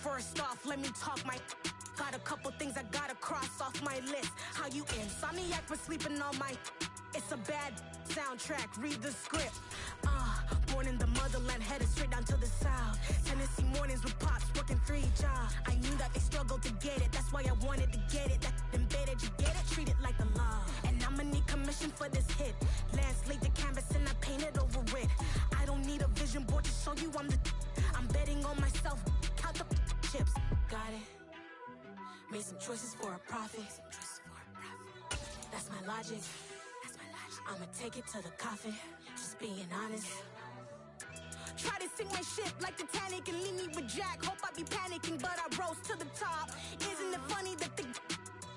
First off, let me talk my. Got a couple things I gotta cross off my list. How you insomniac for sleeping on my. It's a bad soundtrack, read the script. Born in the motherland, headed straight down to the south. Tennessee mornings with pops, working 3 jobs. I knew that they struggled to get it, that's why I wanted to get it. That embedded, you get it? Treat it like a law. And I'ma need commission for this hit. Lance laid the canvas and I painted over it. I don't need a vision board to show you I'm the. I'm betting on myself, count the chips. Got it. Made some choices for a profit. That's my logic. I'ma take it to the coffin, just being honest. Try to sink my ship like Titanic and leave me with Jack. Hope I be panicking, but I rose to the top. Isn't it funny that the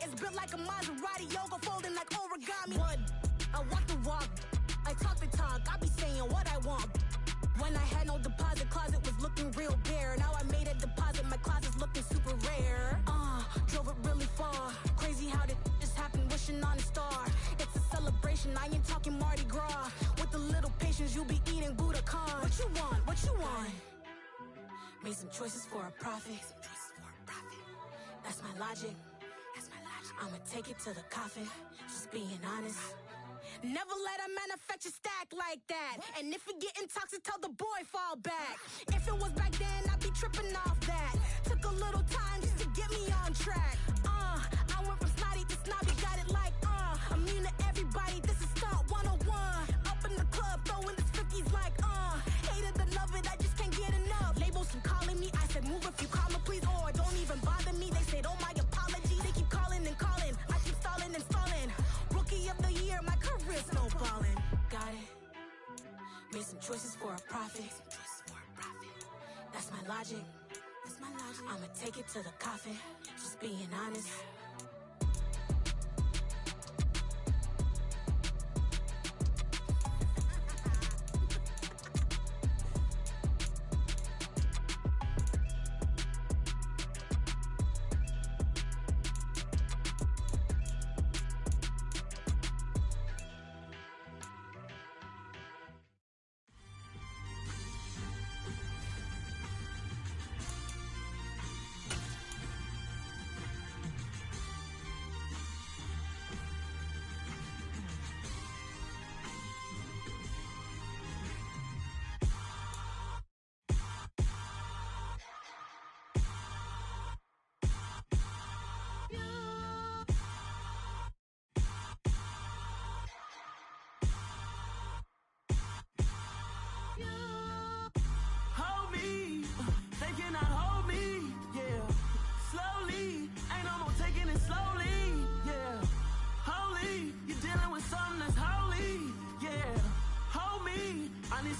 is built like a Maserati, yoga folding like origami? What? I walk the walk, I talk the talk, I be saying what I want. When I had no deposit, closet was looking real bare. Now I made a deposit, my closet's looking super rare. Drove it really far. Crazy how did this happen, wishing on a star. It's a celebration, I ain't talking Mardi Gras. With a little patience, you'll be eating Budokan. What you want? What you want? Made some choices for a profit. That's my logic. I'ma take it to the coffin, just being honest. Never let a manufacture stack like that. And if it getting toxic, tell the boy fall back. If it was back then, I'd be tripping off that. Took a little time just to get me on track. I went from snotty to snobby, got it like, immune to everybody, this is stunt 101. Up in the club, throwing this 50s like, hate it, I love it, I just can't get enough. Labels keep calling me, I said move if you call me please, or don't even bother me. They said, oh my apology, they keep calling and calling. I keep stalling and stalling. Rookie of the year, my career's snowballing. Got it. Made some choices for a profit. That's my logic. I'ma take it to the coffin, just being honest.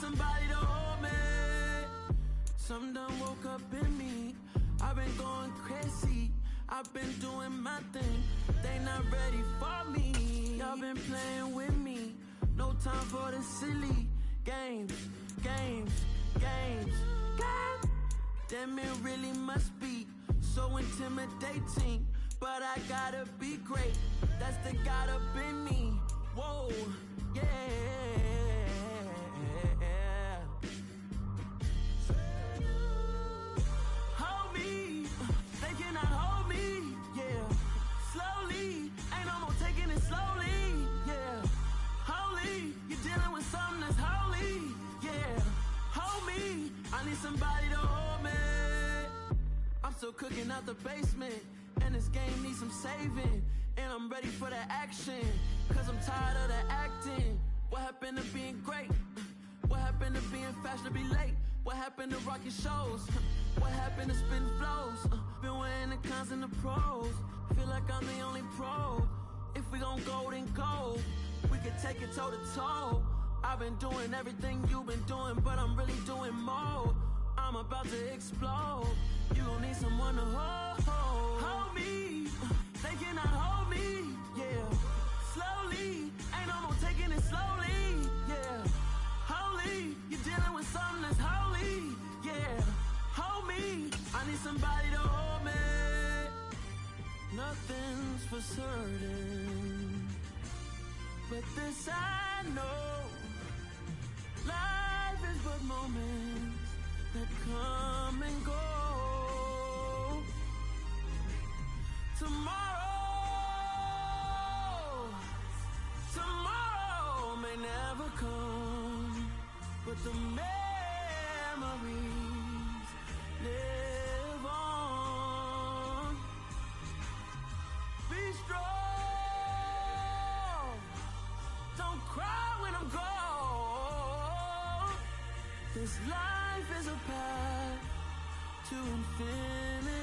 Somebody to hold me. Some done woke up in me. I've been going crazy. I've been doing my thing. They not ready for me. Y'all been playing with me. No time for the silly games. Damn, it really must be so intimidating. But I gotta be great. That's the God up in me. Whoa, yeah. Somebody to hold me. I'm still cooking out the basement, and this game needs some saving. And I'm ready for the action, cause I'm tired of the acting. What happened to being great? What happened to being fashionably late? What happened to rocking shows? What happened to spitting flows? Been wearing the cons and the pros. Feel like I'm the only pro. If we gon' go, then go. We could take it toe to toe. I've been doing everything you've been doing, but I'm really doing more. I'm about to explode. You gon' need someone to hold me. They cannot hold me, yeah. Slowly, ain't no more taking it slowly, yeah. Holy, you're dealing with something that's holy, yeah. Hold me, I need somebody to hold me. Nothing's for certain, but this I know. Life is but moments that come and go. Tomorrow may never come, but the memories live on. Be strong, don't cry when I'm gone. This life is a path to infinity.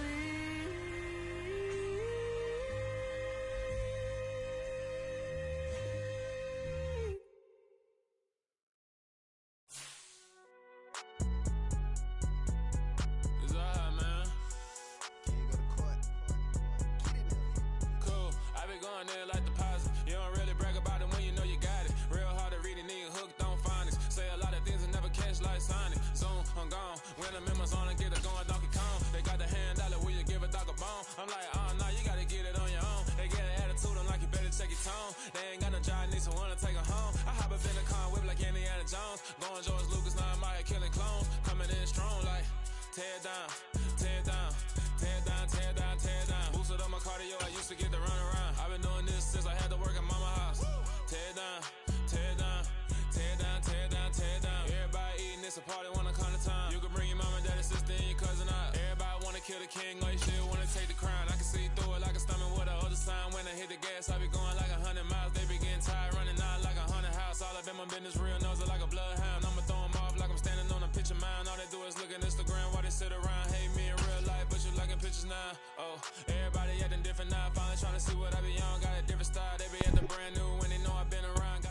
I'm like, nah, you gotta get it on your own. They get an attitude, I'm like, you better check your tone. They ain't got no job, need someone to take her home. I hop up in the car, whip like Indiana Jones. Going George Lucas, now I'm out here killing clones. Coming in strong, like, tear down, tear down, tear down, tear down, tear down. Boosted up my cardio, I used to get to run around. I've been doing this since I had to work at mama house. Tear down, tear down, tear down, tear down, tear down. Everybody eating, it's a party, wanna come to time. You can bring your mama, daddy, sister, and your cousin out. Everybody wanna kill the king, or you shit wanna take the crown. I can see through it like a stomach with a other sign. When I hit the gas, I be going like 100 miles. They be getting tired, running out like 100 house. All up in my business, real nose like a bloodhound. I'ma throw them off like I'm standing on a picture mound. All they do is look at Instagram while they sit around. Hate me in real life, but you liking pictures now. Oh, everybody acting different now. Finally trying to see what I be on. Got a different style. They be acting brand new when they know I've been around.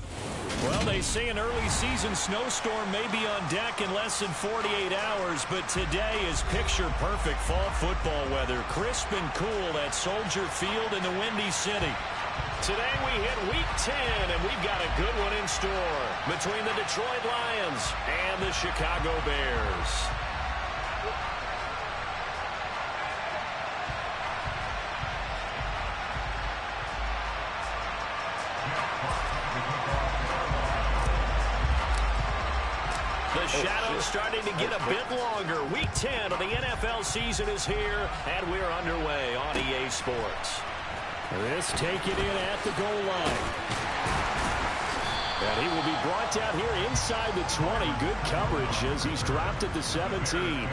Well, they say an early season snowstorm may be on deck in less than 48 hours, but today is picture-perfect fall football weather. Crisp and cool at Soldier Field in the Windy City. Today we hit Week 10, and we've got a good one in store between the Detroit Lions and the Chicago Bears. The shadow's starting to get a bit longer. Week 10 of the NFL season is here, and we're underway on EA Sports. This taken in at the goal line. And he will be brought down here inside the 20. Good coverage as he's dropped at the 17.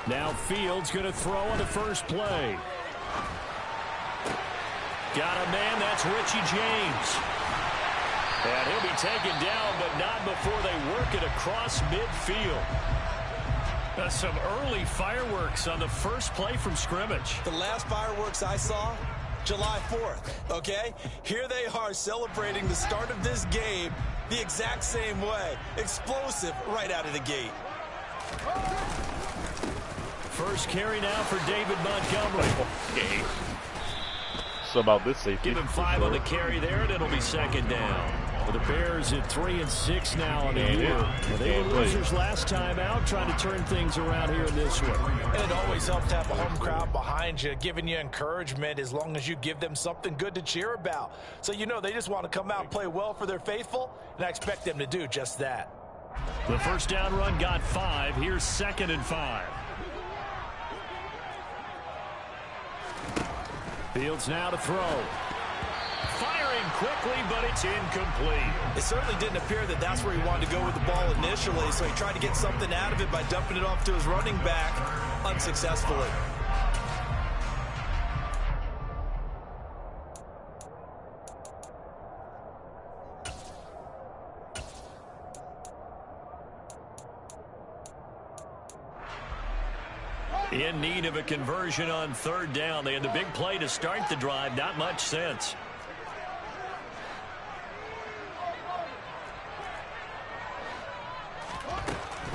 Now Fields going to throw on the first play. Got a man, that's Richie James. And he'll be taken down, but not before they work it across midfield. Some early fireworks on the first play from scrimmage. The last fireworks I saw, July 4th, okay? Here they are celebrating the start of this game the exact same way. Explosive right out of the gate. First carry now for David Montgomery. Okay. So about this safety. Give him 5 on the carry there, and it'll be second down. For the Bears at 3-6 now on the year. They were losers last time out, trying to turn things around here in this one. And it always helps to have a home crowd behind you, giving you encouragement as long as you give them something good to cheer about. So you know they just want to come out and play well for their faithful, and I expect them to do just that. The first down run got 5. Here's 2nd and 5. Fields now to throw. Firing quickly, but it's incomplete. It certainly didn't appear that that's where he wanted to go with the ball initially, so he tried to get something out of it by dumping it off to his running back unsuccessfully. In need of a conversion on third down. They had the big play to start the drive. Not much sense.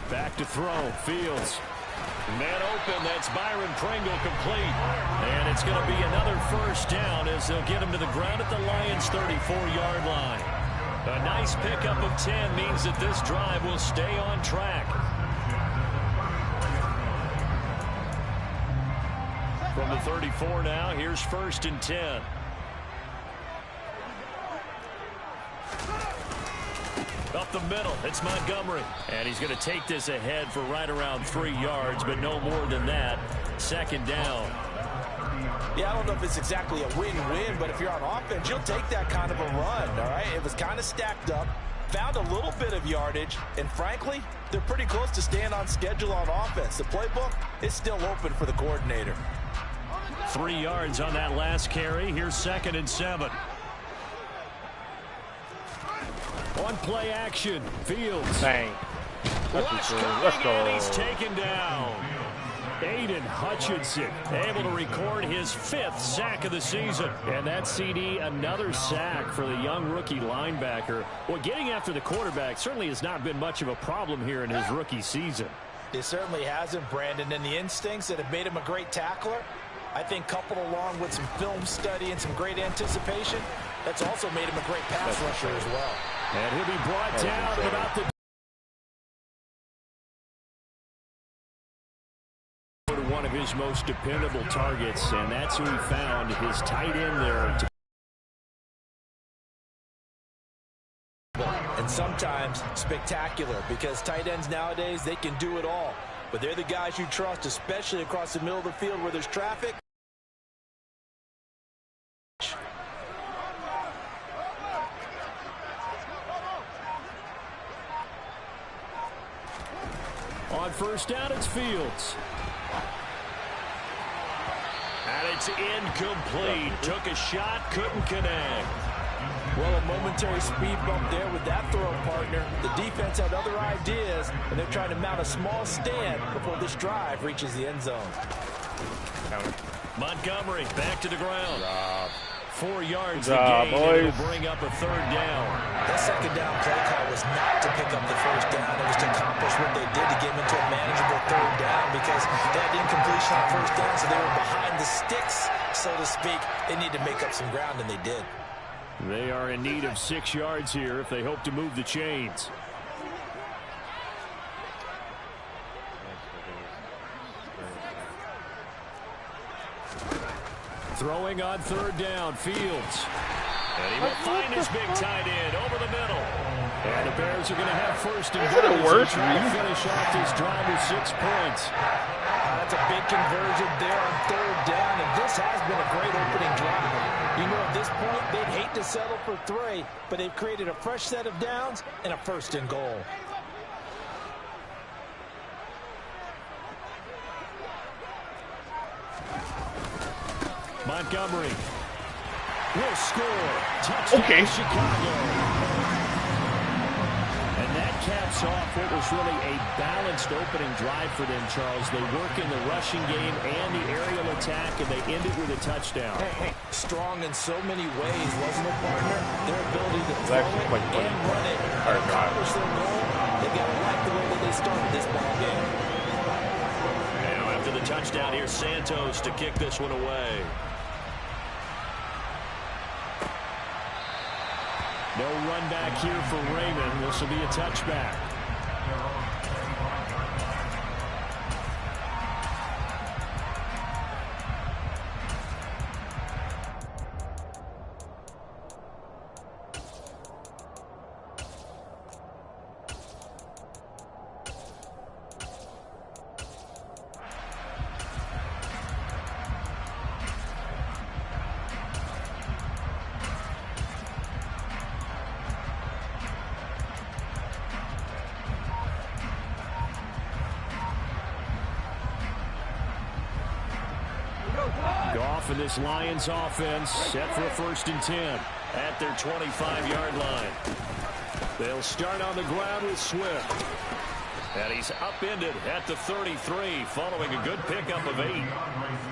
Back to throw. Fields. Man open. That's Byron Pringle complete. And it's going to be another first down as they'll get him to the ground at the Lions' 34-yard line. A nice pickup of 10 means that this drive will stay on track. From the 34 now, here's 1st and 10. Up the middle, it's Montgomery. And he's going to take this ahead for right around 3 yards, but no more than that. 2nd down. Yeah, I don't know if it's exactly a win-win, but if you're on offense, you'll take that kind of a run, all right? It was kind of stacked up, found a little bit of yardage, and frankly, they're pretty close to staying on schedule on offense. The playbook is still open for the coordinator. 3 yards on that last carry. Here's 2nd and 7. On play action, Fields. Bang. Let's go. And he's taken down. Aiden Hutchinson able to record his 5th sack of the season. And that CD, another sack for the young rookie linebacker. Well, getting after the quarterback certainly has not been much of a problem here in his rookie season. It certainly hasn't, Brandon, and the instincts that have made him a great tackler, I think coupled along with some film study and some great anticipation, that's also made him a great pass rusher as well. And he'll be brought down at about the one of his most dependable targets, and that's who he found, his tight end there. And sometimes spectacular, because tight ends nowadays, they can do it all. But they're the guys you trust, especially across the middle of the field where there's traffic. On 1st down, it's Fields. And it's incomplete. Took a shot, couldn't connect. Well, a momentary speed bump there with that throw partner. The defense had other ideas, and they're trying to mount a small stand before this drive reaches the end zone. Montgomery back to the ground. 4 yards Good the job, gain. boys. It'll bring up a 3rd down. That 2nd down play call was not to pick up the 1st down. It was to accomplish what they did to get them into a manageable 3rd down, because they had incompletion on 1st down, so they were behind the sticks, so to speak. They need to make up some ground, and they did. They are in need of 6 yards here if they hope to move the chains. Throwing on 3rd down, Fields. And he will find his big tight end over the middle. And the Bears are going to have 1st and goal. Worse trying to finish off this drive with 6 points. That's a big conversion there on 3rd down, and this has been a great opening drive. You know, at this point, they'd hate to settle for 3, but they've created a fresh set of downs and a 1st and goal. Montgomery will score. Touchdown, Chicago. And that caps off what was really a balanced opening drive for them, Charles. They work in the rushing game and the aerial attack, and they end it with a touchdown. Strong in so many ways, wasn't it, partner? Their ability to throw it and run it and accomplish their goal. They've got to like the way that they started this ball game. Now after the touchdown, here's Santos to kick this one away. No run back here for Raymond. This will be a touchback. Goff and this Lions offense set for a 1st and 10 at their 25-yard line. They'll start on the ground with Swift. And he's upended at the 33 following a good pickup of 8.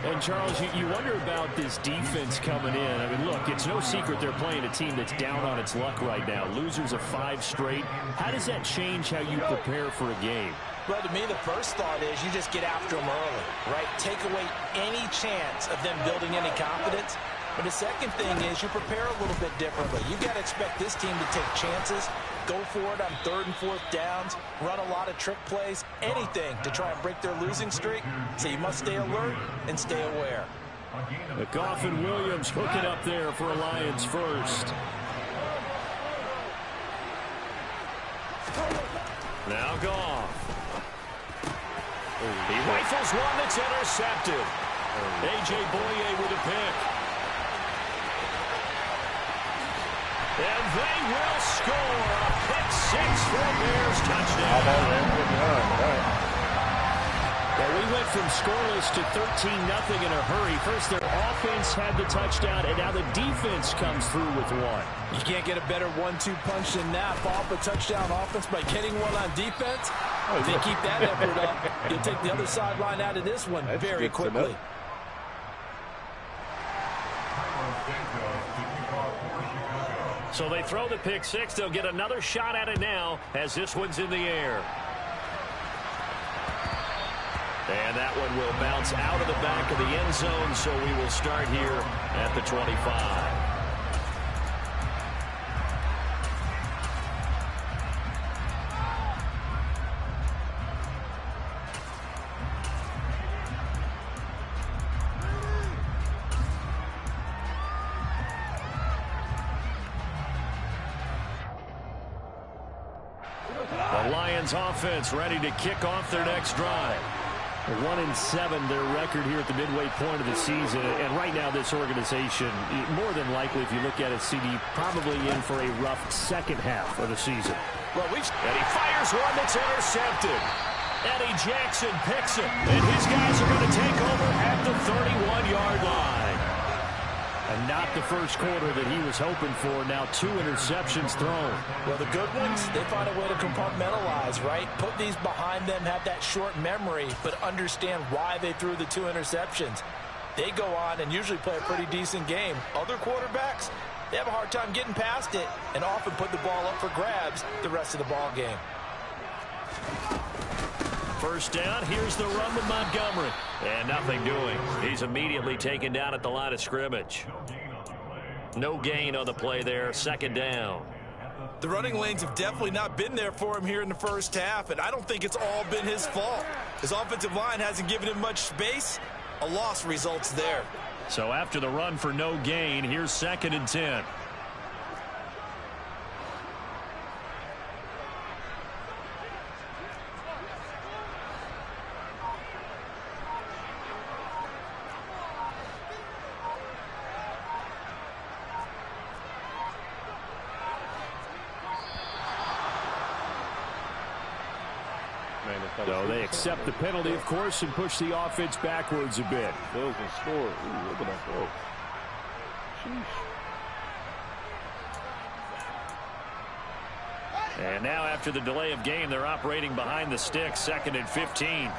And, Charles, you wonder about this defense coming in. I mean, look, it's no secret they're playing a team that's down on its luck right now. Losers of 5 straight. How does that change how you prepare for a game? Well, to me, the first thought is you just get after them early, right? Take away any chance of them building any confidence. But the second thing is you prepare a little bit differently. You got to expect this team to take chances, go for it on 3rd and 4th downs, run a lot of trick plays, anything to try and break their losing streak. So you must stay alert and stay aware. Goff and Williams hooking up there for a Lions first. Now Goff. He rifles one that's intercepted. A.J. Boye with a pick. And they will score a pick 6 for a Bears touchdown. Well, we went from scoreless to 13-0 in a hurry. First, their offense had the touchdown, and now the defense comes through with one. You can't get a better 1-2 punch than that. Off a touchdown offense by getting one on defense. If they keep that effort up, you'll take the other sideline out of this one very quickly. So they throw the pick 6. They'll get another shot at it now as this one's in the air. And that one will bounce out of the back of the end zone, so we will start here at the 25. The Lions offense ready to kick off their next drive. 1-7 their record here at the midway point of the season. And right now this organization, more than likely if you look at it, CD, probably in for a rough second half of the season. Well, and he fires one that's intercepted. Eddie Jackson picks it. And his guys are going to take over at the 31-yard line. And not the first quarter that he was hoping for. Now 2 interceptions thrown. Well, the good ones, they find a way to compartmentalize, right? Put these behind them, have that short memory, but understand why they threw the 2 interceptions. They go on and usually play a pretty decent game. Other quarterbacks, they have a hard time getting past it and often put the ball up for grabs the rest of the ball game. First down, here's the run with Montgomery. And nothing doing. He's immediately taken down at the line of scrimmage. No gain on the play there, second down. The running lanes have definitely not been there for him here in the first half, and I don't think it's all been his fault. His offensive line hasn't given him much space. A loss results there. So after the run for no gain, here's 2nd and 10. So they accept the penalty, of course, and push the offense backwards a bit. Bills can score. Ooh, look at that throw. Sheesh. And now after the delay of game, they're operating behind the sticks, 2nd and 15.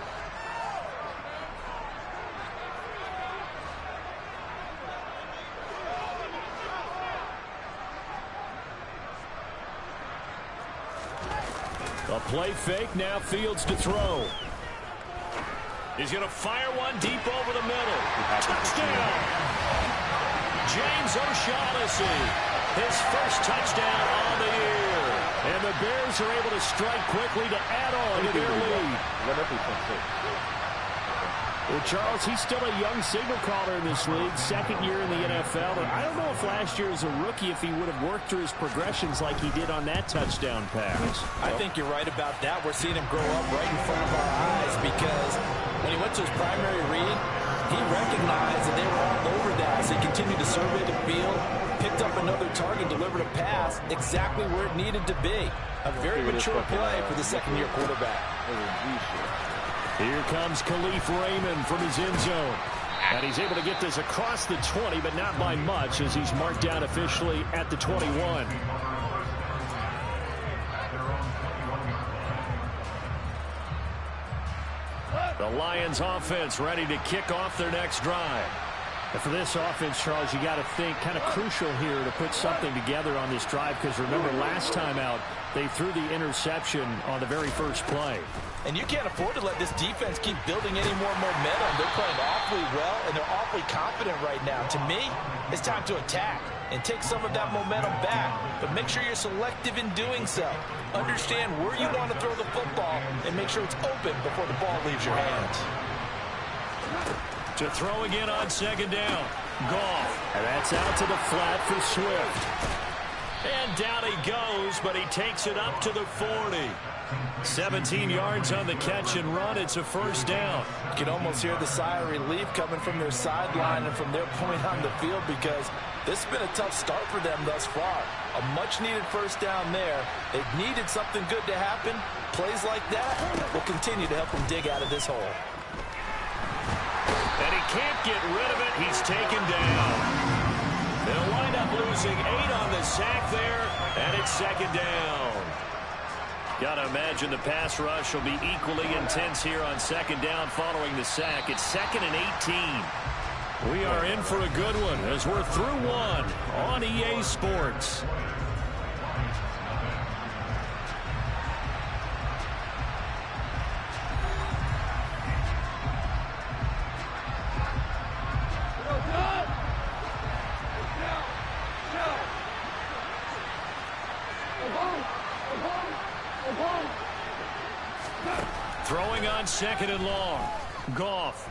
A play fake, now Fields to throw. He's going to fire one deep over the middle. Touchdown! James O'Shaughnessy, his first touchdown on the year. And the Bears are able to strike quickly to add on to their lead. Well, Charles, he's still a young signal caller in this league, 2nd year in the NFL. But I don't know if last year as a rookie, if he would have worked through his progressions like he did on that touchdown pass. I think you're right about that. We're seeing him grow up right in front of our eyes because when he went to his primary read, he recognized that they were all over that. So he continued to survey the field, picked up another target, delivered a pass exactly where it needed to be. A very mature play for the 2nd-year quarterback. Here comes Khalif Raymond from his end zone. And he's able to get this across the 20, but not by much as he's marked down officially at the 21. The Lions offense ready to kick off their next drive. And for this offense, Charles, you got to think kind of crucial here to put something together on this drive, because remember last time out they threw the interception on the very first play. And you can't afford to let this defense keep building any more momentum. They're playing awfully well, and they're awfully confident right now. To me, it's time to attack and take some of that momentum back. But make sure you're selective in doing so. Understand where you want to throw the football and make sure it's open before the ball leaves your hands. To throw again on second down. Goff. And that's out to the flat for Swift. And down he goes, but he takes it up to the 40. 17 yards on the catch and run. It's a first down. You can almost hear the sigh of relief coming from their sideline and from their point on the field, because this has been a tough start for them thus far. A much-needed first down there. They've needed something good to happen. Plays like that will continue to help them dig out of this hole. And he can't get rid of it. He's taken down. They'll wind up losing 8 on the sack there, and it's second down. Got to imagine the pass rush will be equally intense here on second down following the sack. It's 2nd and 18. We are in for a good one as we're through one on EA Sports. Throwing on second and long. Goff.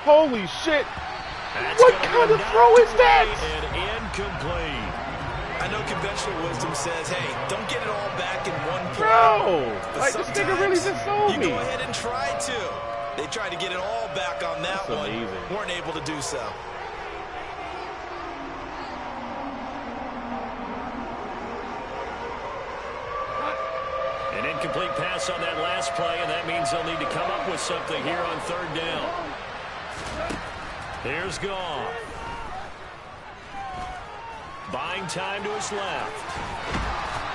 Holy shit. That's what kind of throw is that? And incomplete. I know conventional wisdom says, hey, don't get it all back in one play. Bro, But like this nigga really just sold you me. go ahead and try to. They tried to get it all back on that That's one. amazing. Weren't able to do so. An incomplete pass on that last play, and that means they'll need to come up with something here on third down. Here's Goff. Buying time to his left.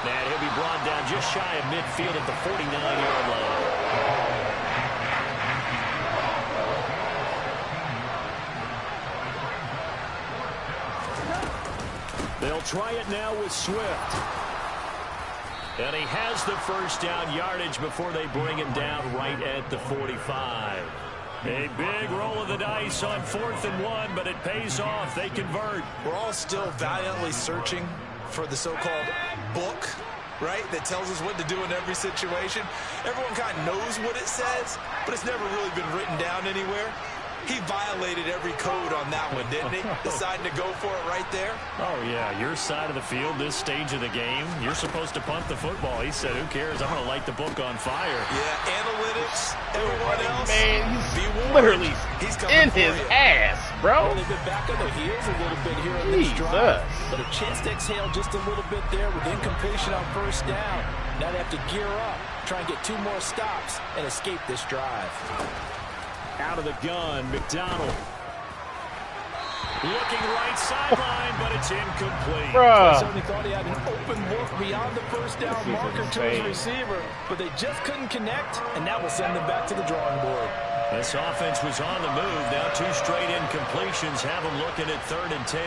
And he'll be brought down just shy of midfield at the 49-yard line. They'll try it now with Swift. And he has the first down yardage before they bring him down right at the 45. A big roll of the dice on 4th and 1, but it pays off. They convert. We're all still valiantly searching for the so-called book, right, that tells us what to do in every situation. Everyone kind of knows what it says, but it's never really been written down anywhere. He violated every code on that one, didn't he? Deciding to go for it right there. Oh, yeah, your side of the field, this stage of the game, you're supposed to punt the football. He said, who cares? I'm going to light the book on fire. Yeah, analytics, everyone else. Man, he's literally in his ass, bro. Well, they've been back on their heels a little bit here in this drive. But a chance to exhale just a little bit there with incompletion on first down. Now they have to gear up, try and get 2 more stops, and escape this drive. Out of the gun, McDonald. Looking right sideline, but it's incomplete. I certainly thought he had an open look beyond the first down marker to his receiver, but they just couldn't connect, and that will send them back to the drawing board. This offense was on the move. Now 2 straight incompletions have them looking at 3rd and 10.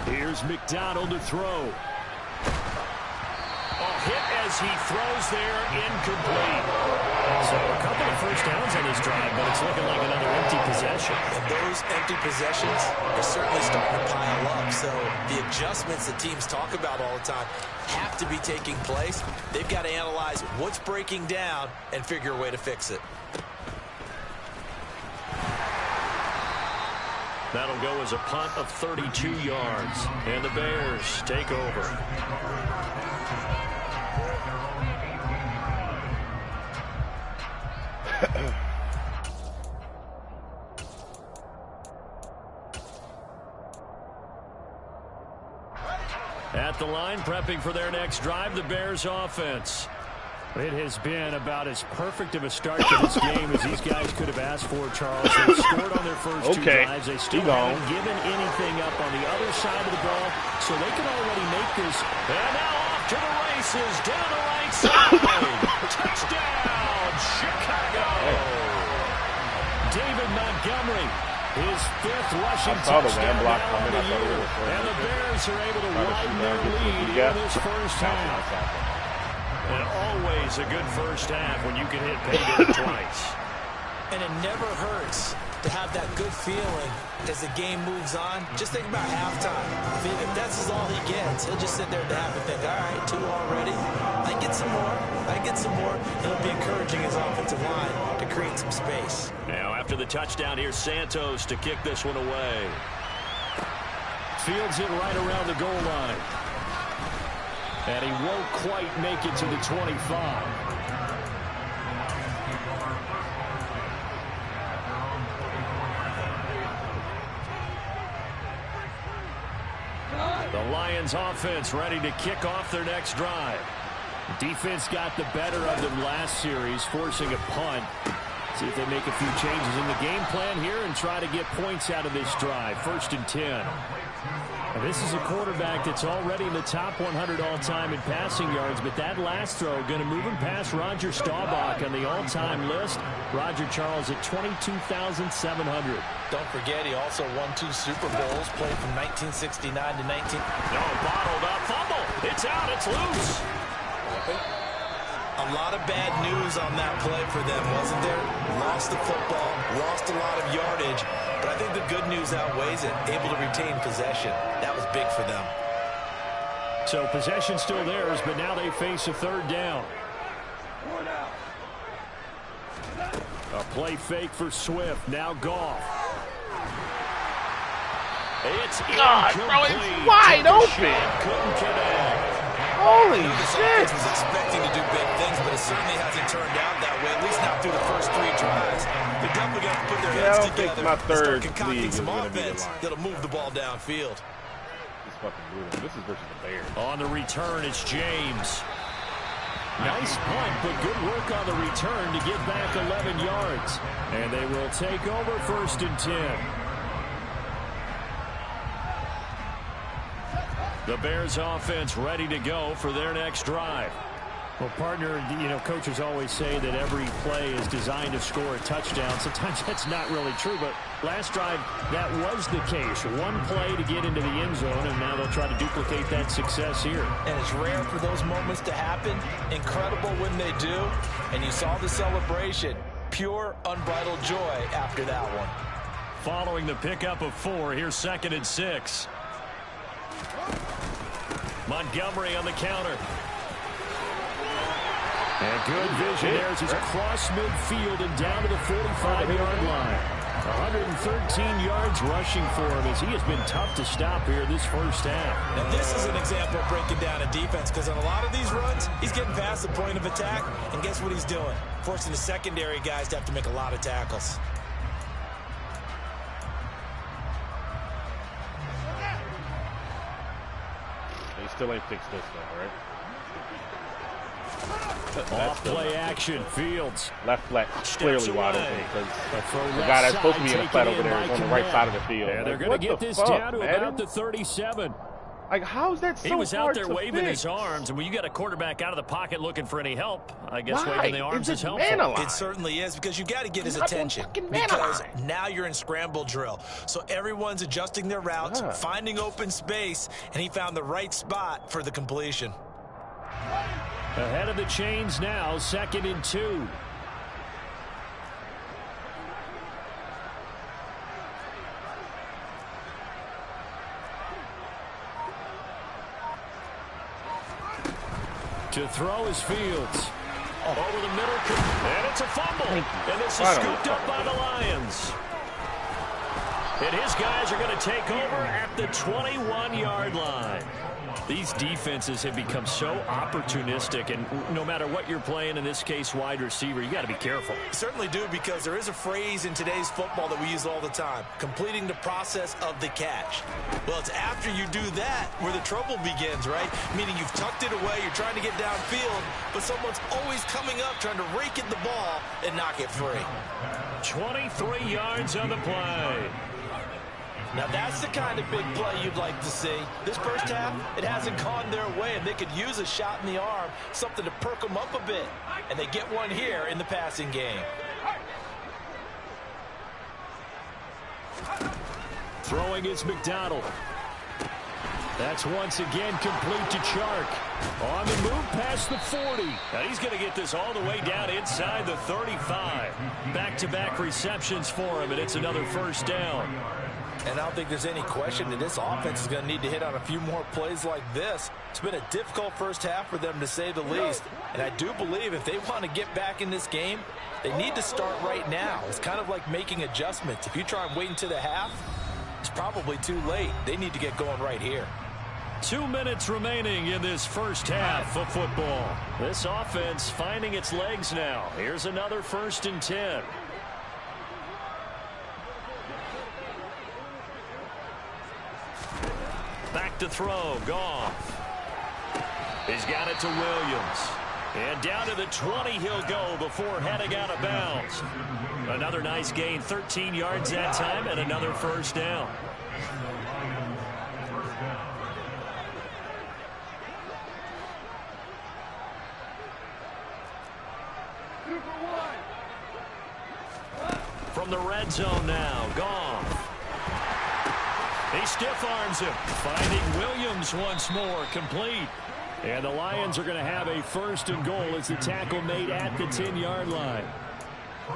Here's McDonald to throw. Hit as he throws there, incomplete. So a couple of first downs on this drive, but it's looking like another empty possession. And those empty possessions are certainly starting to pile up. So the adjustments that teams talk about all the time have to be taking place. They've got to analyze what's breaking down and figure a way to fix it. That'll go as a punt of 32 yards. And the Bears take over. At the line, prepping for their next drive, the Bears offense. It has been about as perfect of a start to this game as these guys could have asked for, Charles. They scored on their first two drives. They still haven't given anything up on the other side of the ball, so they can already make this. And now off to the races, down the right side. Touchdown, Chicago. David Montgomery, his 5th rushing touchdown now on the year. And the Bears are able to widen their lead in this first half. And always a good first half when you can hit pay dirt twice. And it never hurts to have that good feeling as the game moves on. Just think about halftime. If that's all he gets, he'll just sit there at the half and think, all right, 2 already. I get some more. I get some more. It'll be encouraging his offensive line to create some space. Now after the touchdown, here's Santos to kick this one away. Fields it right around the goal line. And he won't quite make it to the 25. The Lions offense ready to kick off their next drive. Defense got the better of them last series, forcing a punt. See if they make a few changes in the game plan here and try to get points out of this drive. 1st and 10. And this is a quarterback that's already in the top 100 all-time in passing yards, but that last throw going to move him past Roger Staubach on the all-time list. Roger Charles at 22,700. Don't forget, he also won 2 Super Bowls, played from 1969 to 19... No, bottled up, fumble. It's out, it's loose. A lot of bad news on that play for them, wasn't there? Lost the football, lost a lot of yardage, but I think the good news outweighs it. Able to retain possession. That was big for them. So possession still theirs, but now they face a 3rd down. A play fake for Swift. Now Goff. It's God, bro, it's wide open. Couldn't connect. Holy shit. Was expecting to do big things, but it certainly hasn't turned out that way, at least not through the first 3 drives. They're definitely going to put their heads together my third and start concocting some offense that'll move the ball downfield. This fucking brutal. This is versus the Bears. On the return, it's James. Nice punt, but good work on the return to get back 11 yards. And they will take over 1st and 10. The Bears offense ready to go for their next drive. Well, partner, you know, coaches always say that every play is designed to score a touchdown. Sometimes that's not really true, but last drive, that was the case. One play to get into the end zone, and now they'll try to duplicate that success here. And it's rare for those moments to happen. Incredible when they do. And you saw the celebration. Pure, unbridled joy after that one. Following the pickup of 4, here's 2nd and 6. Montgomery on the counter. And good vision there as he's across midfield and down to the 45-yard line. 113 yards rushing for him as he has been tough to stop here this first half. Now this is an example of breaking down a defense, because on a lot of these runs, he's getting past the point of attack, and guess what he's doing? Forcing the secondary guys to have to make a lot of tackles. He still ain't fixed this though, right? Off play action, Fields. Left flat, clearly wide open because the guy that's supposed to be in the flat over there is on the right side of the field. And they're going to get this down to about the 37. Like, how is that so hard to He was out there waving fix? his arms, and when you got a quarterback out of the pocket looking for any help, I guess waving the arms is helpful. It certainly is, because you got to get his attention, because now you're in scramble drill. So everyone's adjusting their routes, finding open space, and he found the right spot for the completion. Ahead of the chains now, 2nd and 2. To throw is Fields. Over the middle, and it's a fumble. And this is scooped up by the Lions. And his guys are going to take over at the 21-yard line. These defenses have become so opportunistic, and no matter what you're playing, in this case wide receiver, you got to be careful. Certainly do, because there is a phrase in today's football that we use all the time, completing the process of the catch. Well, it's after you do that where the trouble begins, right? Meaning you've tucked it away, you're trying to get downfield, but someone's always coming up trying to rake at the ball and knock it free. 23 yards on the play. Now, that's the kind of big play you'd like to see. This first half, it hasn't gone their way, and they could use a shot in the arm, something to perk them up a bit. And they get one here in the passing game. Throwing is McDonald. That's once again complete to Chark. On the move past the 40. Now he's going to get this all the way down inside the 35. Back-to-back receptions for him, and it's another first down. And I don't think there's any question that this offense is going to need to hit on a few more plays like this. It's been a difficult first half for them, to say the least. And I do believe if they want to get back in this game, they need to start right now. It's kind of like making adjustments. If you try and wait until the half, it's probably too late. They need to get going right here. 2 minutes remaining in this first half of football. This offense finding its legs now. Here's another 1st and 10. Back to throw, Goff. He's got it to Williams. And down to the 20 he'll go before heading out of bounds. Another nice gain, 13 yards that time, and another first down. From the red zone now, Goff. He stiff-arms him, finding Williams once more, complete. And the Lions are going to have a 1st and goal as the tackle made at the 10-yard line.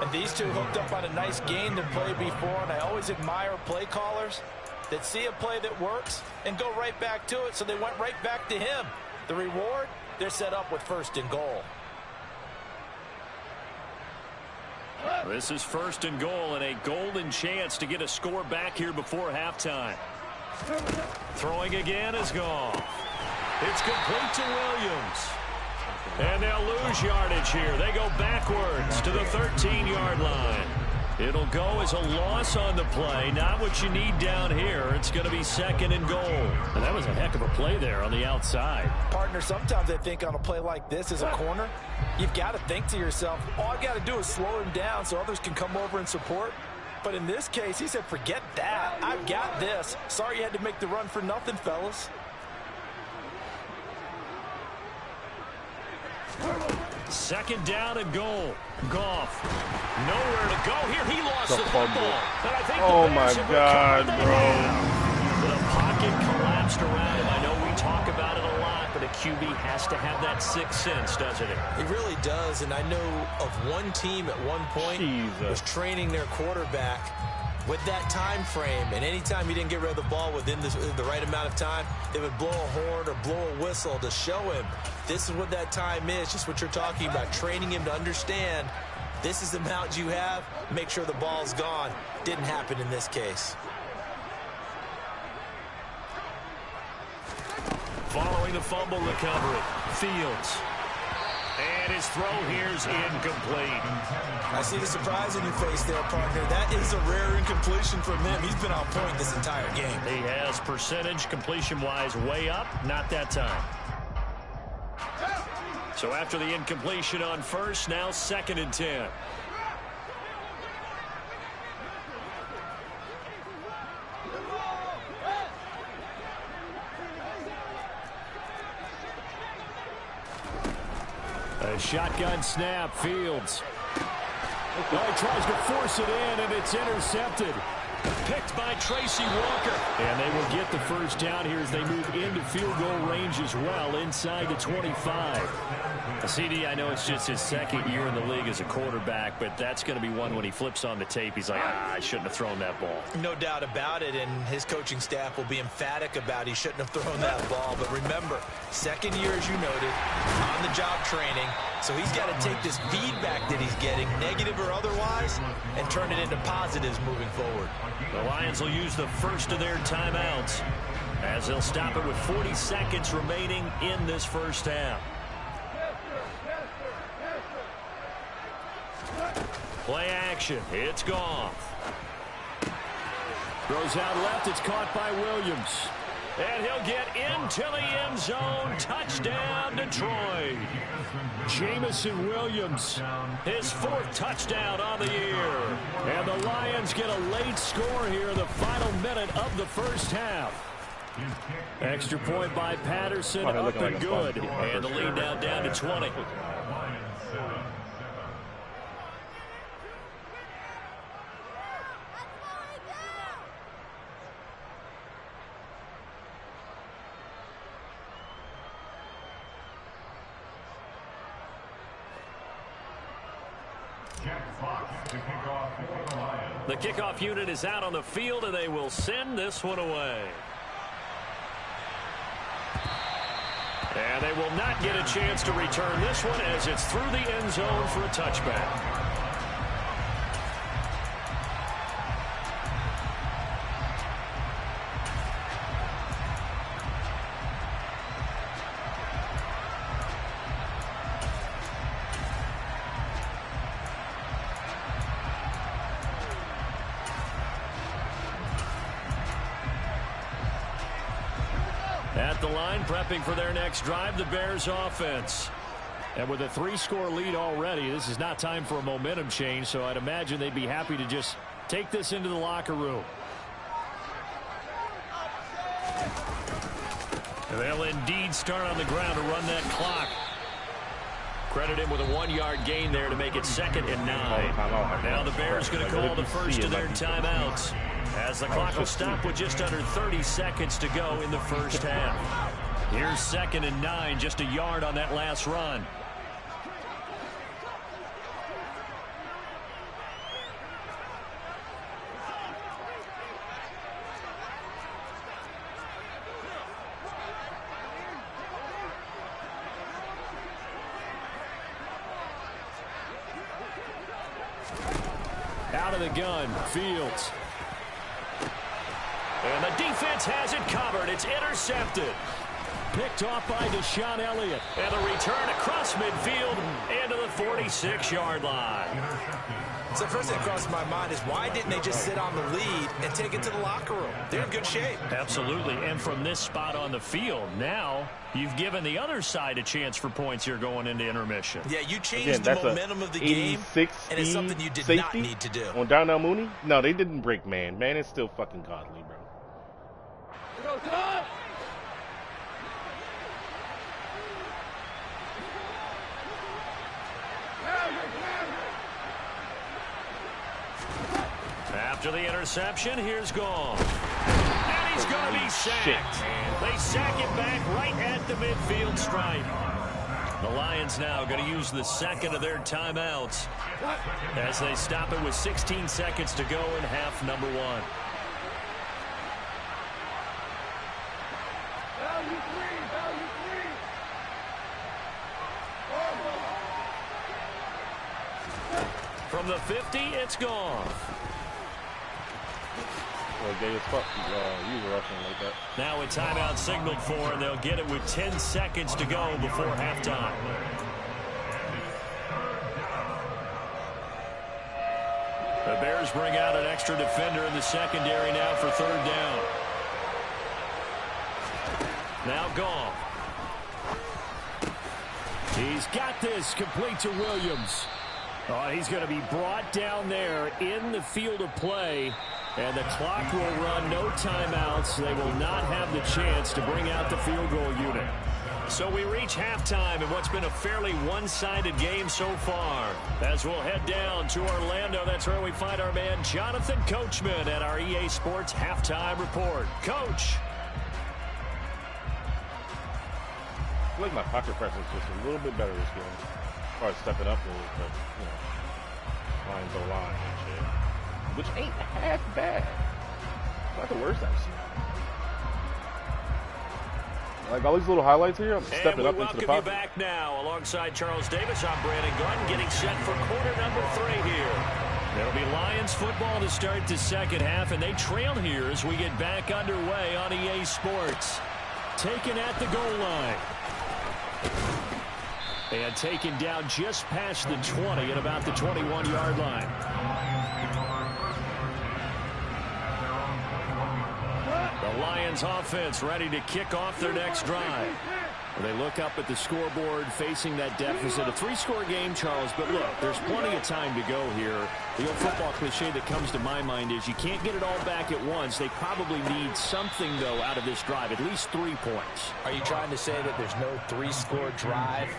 And these two hooked up on a nice gain to play before, and I always admire play callers that see a play that works and go right back to it, so they went right back to him. The reward, they're set up with 1st and goal. This is 1st and goal and a golden chance to get a score back here before halftime. Throwing again is Goff. It's complete to Williams. And they'll lose yardage here. They go backwards to the 13-yard line. It'll go as a loss on the play. Not what you need down here. It's going to be 2nd and goal. And that was a heck of a play there on the outside. Partner, sometimes I think on a play like this as a corner, you've got to think to yourself, all I've got to do is slow him down so others can come over and support. But in this case, he said, forget that. I've got this. Sorry you had to make the run for nothing, fellas. Second down and goal. Goff. Nowhere to go here. He lost the football. And I think oh, my God, bro. The pocket collapsed around him. I know we talk about it a lot, but a QB has to have that 6th sense, doesn't it? It really does, and I know of one team at one point was training their quarterback with that time frame, and anytime he didn't get rid of the ball within the right amount of time, they would blow a horn or blow a whistle to show him this is what that time is, just what you're talking about, training him to understand this is the amount you have, make sure the ball's gone. Didn't happen in this case. Following the fumble recovery, Fields. And his throw here's incomplete. I see the surprise in your face there, partner. That is a rare incompletion from him. He's been on point this entire game. He has percentage completion-wise way up, not that time. So after the incompletion on 1st, now 2nd and 10. A shotgun snap, Fields. Oh, he tries to force it in, and it's intercepted. Picked by Tracy Walker. And they will get the first down here as they move into field goal range as well, inside the 25. CD, I know it's just his 2nd year in the league as a quarterback, but that's going to be one when he flips on the tape. He's like, I shouldn't have thrown that ball. No doubt about it, and his coaching staff will be emphatic about he shouldn't have thrown that ball. But remember, 2nd year, as you noted, on-the-job training, So he's got to take this feedback that he's getting, negative or otherwise, and turn it into positives moving forward. The Lions will use the first of their timeouts as they'll stop it with 40 seconds remaining in this first half. Play action. It's Goff. Throws out left. It's caught by Williams. And he'll get into the end zone. Touchdown, Detroit. Jamison Williams, his 4th touchdown on the year. And the Lions get a late score here in the final minute of the first half. Extra point by Patterson, up and good. And the lead now down to 20. The kickoff unit is out on the field, and they will send this one away. And they will not get a chance to return this one as it's through the end zone for a touchback. At the line, prepping for their next drive, the Bears offense. And with a 3-score lead already, this is not time for a momentum change, so I'd imagine they'd be happy to just take this into the locker room. And they'll indeed start on the ground to run that clock. Credit him with a 1-yard gain there to make it 2nd and 9. Now the Bears going to call the first of their timeouts, as the clock will stop with just under 30 seconds to go in the first half. Here's 2nd and 9, just a yard on that last run. Out of the gun, Fields. And the defense has it covered. It's intercepted. Picked off by Deshaun Elliott. And the return across midfield into the 46-yard line. So first thing that crossed my mind is, why didn't they just sit on the lead and take it to the locker room? They're in good shape. Absolutely. And from this spot on the field, now you've given the other side a chance for points here going into intermission. Yeah, you changed the momentum of the game, and it's something you did not need to do. On Darnell Mooney? No, they didn't break man. Man is still fucking godly, bro. After the interception, here's Goff. And he's going to be sacked. They sack him back right at the midfield stripe. The Lions now going to use the 2nd of their timeouts as they stop it with 16 seconds to go in half number 1. From the 50, it's Goff. Now a timeout signaled for, and they'll get it with 10 seconds to go before halftime. The Bears bring out an extra defender in the secondary now for 3rd down. Now Goff. He's got this, complete to Williams. Oh, he's going to be brought down there in the field of play. And the clock will run, no timeouts. They will not have the chance to bring out the field goal unit. So we reach halftime in what's been a fairly one-sided game so far. As we'll head down to Orlando, that's where we find our man Jonathan Coachman at our EA Sports Halftime Report. Coach. I feel like my pocket presence was a little bit better this game. As far as stepping up a little bit, you know, line to line and shit. Which ain't half bad. Not the worst I've seen. Like all these little highlights here, I'm stepping up into the pocket. And we welcome you back now. Alongside Charles Davis, I'm Brandon Gordon, getting set for quarter number 3 here. It'll be Lions football to start the second half, and they trail here as we get back underway on EA Sports. Taken at the goal line. And taken down just past the 20 at about the 21-yard line. The Lions offense ready to kick off their next drive. They look up at the scoreboard facing that deficit. A 3-score game, Charles, but look, there's plenty of time to go here. The old football cliche that comes to my mind is you can't get it all back at once. They probably need something, though, out of this drive, at least 3 points. Are you trying to say that there's no 3-score drive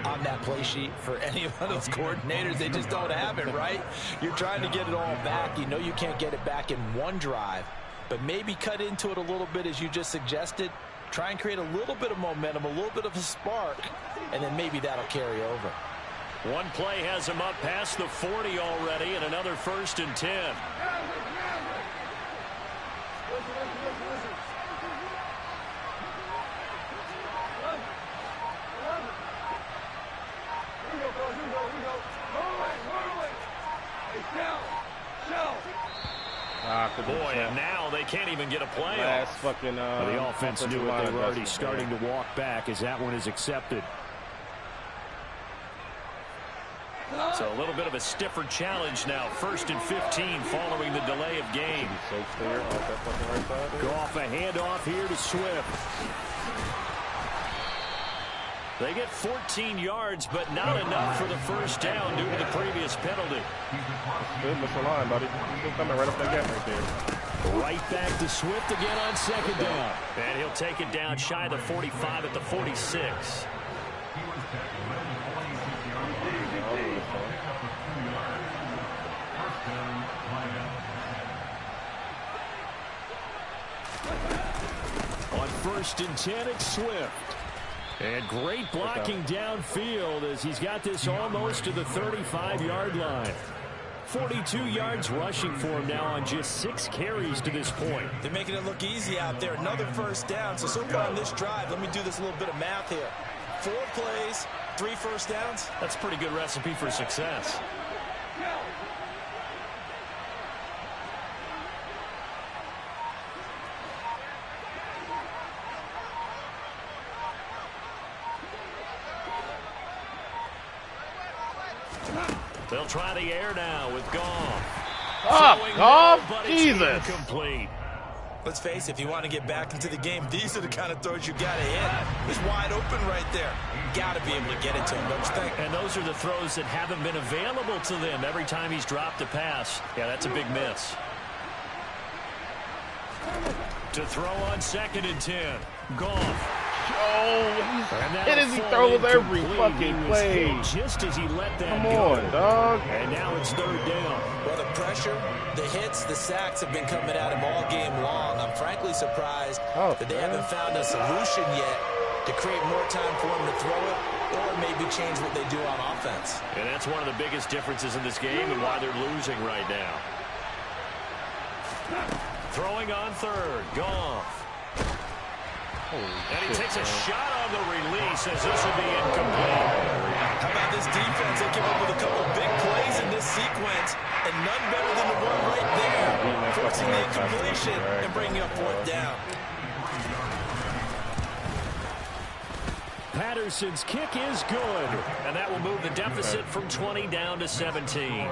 on that play sheet for any one of those coordinators? They just don't have it, right? You're trying to get it all back. You know you can't get it back in one drive, but maybe cut into it a little bit as you just suggested. Try and create a little bit of momentum, a little bit of a spark, and then maybe that'll carry over. One play has him up past the 40 already, and another 1st and 10. Boy, and now they can't even get a play off. The offense knew it. They were already starting to walk back as that one is accepted. So a little bit of a stiffer challenge now. 1st and 15 following the delay of game. Goff a handoff here to Swift. They get 14 yards, but not enough for the first down due to the previous penalty. Good, Mr. Line, buddy. Still coming right up that gap right there. Right back to Swift again on 2nd down. And he'll take it down shy of the 45 at the 46. On 1st and 10, it's Swift. And great blocking downfield as he's got this almost to the 35-yard line. 42 yards rushing for him now on just 6 carries to this point. They're making it look easy out there. Another first down. So far on this drive, let me do this little bit of math here. 4 plays, 3 first downs. That's a pretty good recipe for success. They'll try the air now with Goff. Oh, Goff? Jesus. Incomplete. Let's face it, if you want to get back into the game, these are the kind of throws you got to hit. It's wide open right there. Got to be able to get it to him, don't you think? And those are the throws that haven't been available to them every time he's dropped a pass. Yeah, that's a big miss. To throw on 2nd and 10. Goff. Oh, hit as he throws every fucking play. Just as he let that go. Come on, dog. And now it's 3rd down. Well, the pressure, the hits, the sacks have been coming at him all game long. I'm frankly surprised that they haven't found a solution yet to create more time for him to throw it or maybe change what they do on offense. And that's one of the biggest differences in this game and why they're losing right now. Throwing on 3rd. Goff. And he takes a shot on the release as this will be incomplete. How about this defense? They came up with a couple big plays in this sequence, and none better than the one right there, forcing the incompletion and bringing up 4th down. Patterson's kick is good, and that will move the deficit from 20 down to 17.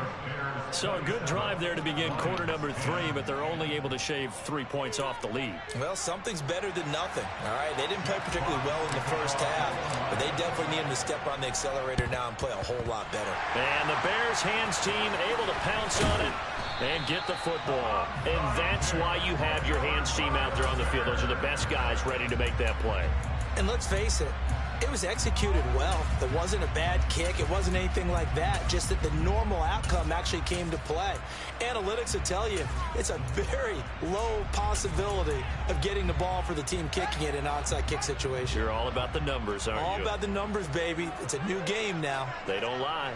So a good drive there to begin quarter number 3, but they're only able to shave 3 points off the lead. Well, something's better than nothing. All right, they didn't play particularly well in the first half, but they definitely need them to step on the accelerator now and play a whole lot better. And the Bears hands team able to pounce on it and get the football. And that's why you have your hands team out there on the field. Those are the best guys ready to make that play. And let's face it, it was executed well. It wasn't a bad kick. It wasn't anything like that. Just that the normal outcome actually came to play. Analytics will tell you it's a very low possibility of getting the ball for the team kicking it in an onside kick situation. You're all about the numbers, aren't you? All about the numbers, baby. It's a new game now. They don't lie.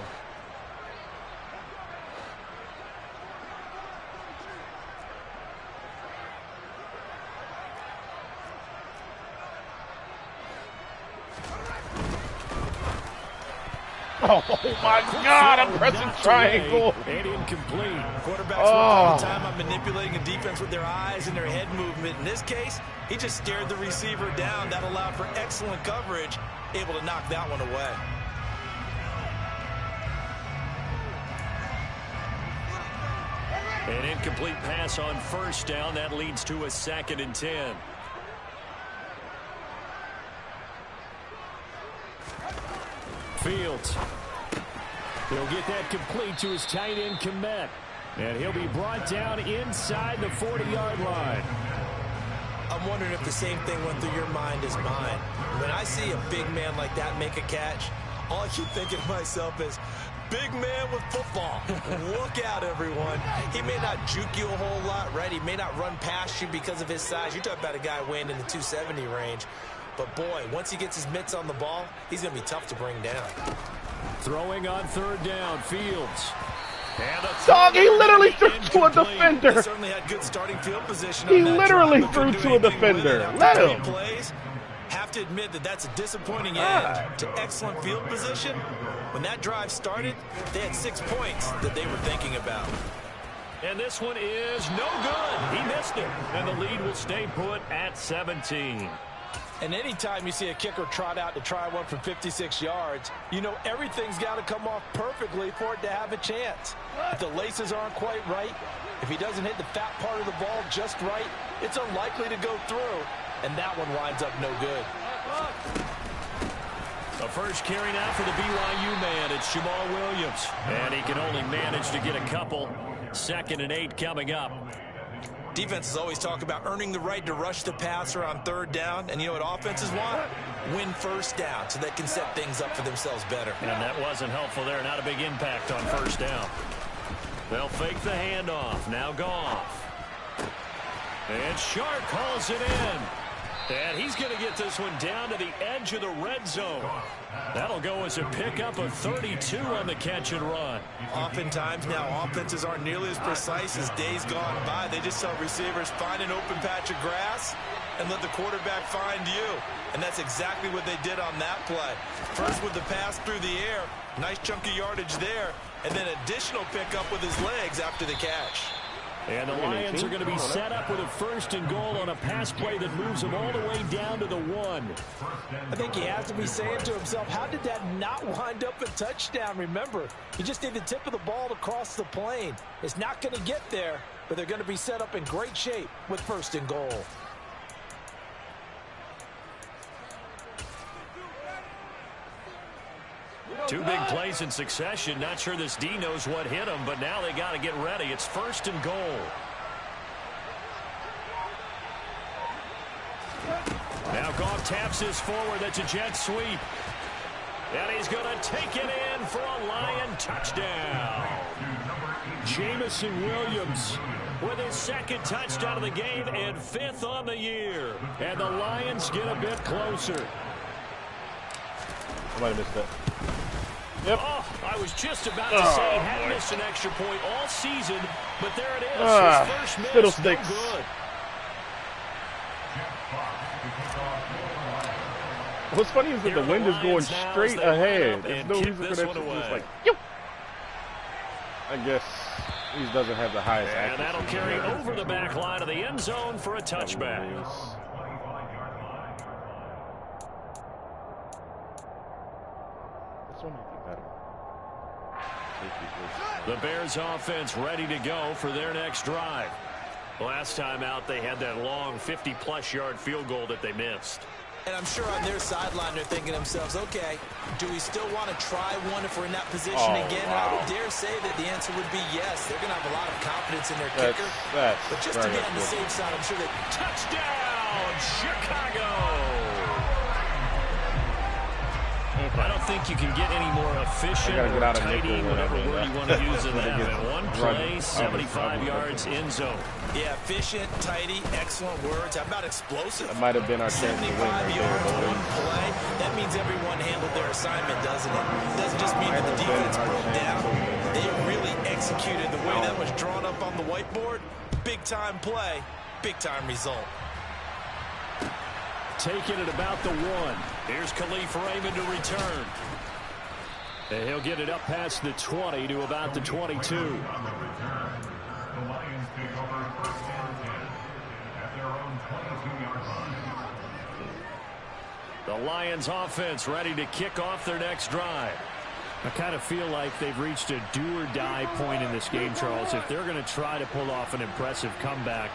Oh, my God, I'm pressing triangle. And incomplete. Quarterbacks work all the time on manipulating a defense with their eyes and their head movement. In this case, he just stared the receiver down. That allowed for excellent coverage, able to knock that one away. An incomplete pass on first down. That leads to a 2nd and 10. Fields. He'll get that complete to his tight end, Kmet. And he'll be brought down inside the 40-yard line. I'm wondering if the same thing went through your mind as mine. When I see a big man like that make a catch, all I keep thinking to myself is, big man with football. Look out, everyone. He may not juke you a whole lot, right? He may not run past you because of his size. You're talking about a guy weighing in the 270 range. But, boy, once he gets his mitts on the ball, he's going to be tough to bring down. Throwing on 3rd down, Fields. Dog, he literally threw to a defender. He certainly had good starting field position. He literally threw to a defender. Let him. Plays. Have to admit that that's a disappointing end to excellent field position. When that drive started, they had 6 points that they were thinking about. And this one is no good. He missed it. And the lead will stay put at 17. And anytime you see a kicker trot out to try one from 56 yards, you know everything's got to come off perfectly for it to have a chance. If the laces aren't quite right, if he doesn't hit the fat part of the ball just right, it's unlikely to go through. And that one winds up no good. The first carry now for the BYU man. It's Jamal Williams. And he can only manage to get a couple. 2nd and 8 coming up. Defenses always talk about earning the right to rush the passer on 3rd down. And you know what offenses want? Win first down so they can set things up for themselves better. And that wasn't helpful there. Not a big impact on 1st down. They'll fake the handoff. Now Goff. And Sharp calls it in. And he's going to get this one down to the edge of the red zone. That'll go as a pickup of 32 on the catch and run. Oftentimes now offenses aren't nearly as precise as days gone by. They just tell receivers, find an open patch of grass and let the quarterback find you. And that's exactly what they did on that play. First with the pass through the air, nice chunky yardage there, and then additional pickup with his legs after the catch. And the Lions are going to be set up with a 1st and goal on a pass play that moves them all the way down to the 1. I think he has to be saying to himself, how did that not wind up a touchdown? Remember, he just need the tip of the ball to cross the plane. It's not going to get there, but they're going to be set up in great shape with 1st and goal. Two big plays in succession. Not sure this D knows what hit him, but now they got to get ready. It's 1st and goal. Now Goff taps this forward. That's a jet sweep. And he's going to take it in for a Lion touchdown. Jamison Williams with his 2nd touchdown of the game and 5th on the year. And the Lions get a bit closer. I might have missed that. Yep. Oh, I was just about to say he hadn't missed an extra point all season, but there it is. His first miss, Fiddlesticks. no good. What's funny is that the wind is going straight ahead. There's no reason for that to just like, yo. I guess he doesn't have the highest accuracy. And that'll carry over the back line of the end zone for a touchback. The Bears offense ready to go for their next drive. Last time out, they had that long 50-plus yard field goal that they missed. And I'm sure on their sideline they're thinking to themselves, okay, do we still want to try one if we're in that position again? Wow. And I would dare say that the answer would be yes. They're going to have a lot of confidence in their kicker. But just to be on the safe side, I'm sure that... Touchdown, Chicago! I don't think you can get any more efficient or tidy, whatever word you want to use in that. One play, 75 yards in zone. Yeah, efficient, tidy, excellent words. How about explosive? That might have been our chance to win right 75 yards, one play. That means everyone handled their assignment, doesn't it? It doesn't just mean that the defense broke down. They really executed the way that was drawn up on the whiteboard. Big-time play, big-time result. Taking it about the 1. Here's Khalif Raymond to return. And he'll get it up past the 20 to about the 22. The Lions take over first and 10 at their own 22-yard line. The Lions offense ready to kick off their next drive. I kind of feel like they've reached a do-or-die point in this game, Charles. If they're going to try to pull off an impressive comeback,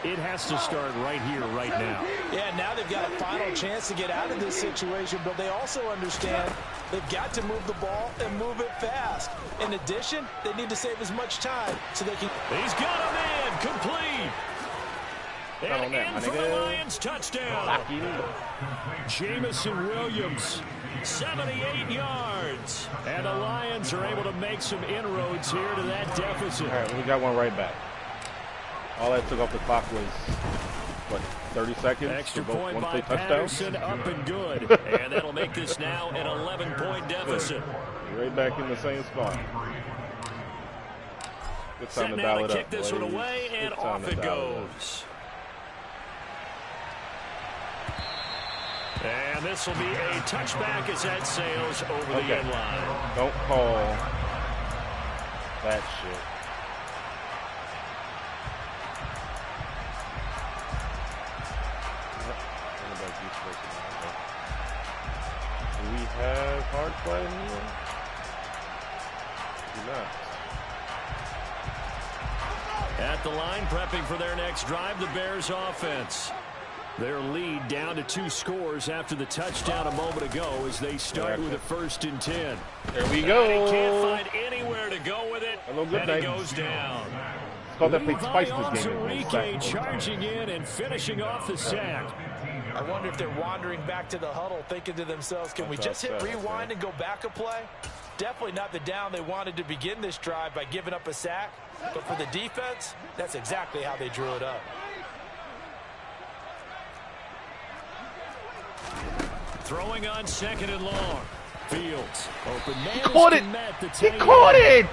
it has to start right here, right now. Yeah, now they've got a final chance to get out of this situation, but they also understand they've got to move the ball and move it fast. In addition, they need to save as much time so they can... He's got a man complete. And in for the Lions touchdown. Jamison Williams, 78 yards. and the Lions are able to make some inroads here to that deficit. All right, we got one right back. All that took off the clock was, what, 30 seconds? Extra for both point by touchdowns? Patterson, up and good. And that'll make this now an 11-point deficit. Right back in the same spot. Good time Setting to down dial to it kick up. this one boys. away, Good and time off to it dial up. goes. And this will be a touchback as that sails over the end line. Don't call that shit. Do we have hard play in here? Do not. At the line, prepping for their next drive, the Bears offense. Their lead down to 2 scores after the touchdown a moment ago as they start with a 1st and 10. There we go. And he can't find anywhere to go with it, Hello, good and night. he goes down. It's called that play twice this game. Enrique charging in and finishing off the sack. I wonder if they're wandering back to the huddle thinking to themselves, can we just hit rewind and go back a play? Definitely not the down they wanted to begin this drive by giving up a sack. But for the defense, that's exactly how they drew it up. Throwing on 2nd and long. Fields. Open man. He caught it. He caught it.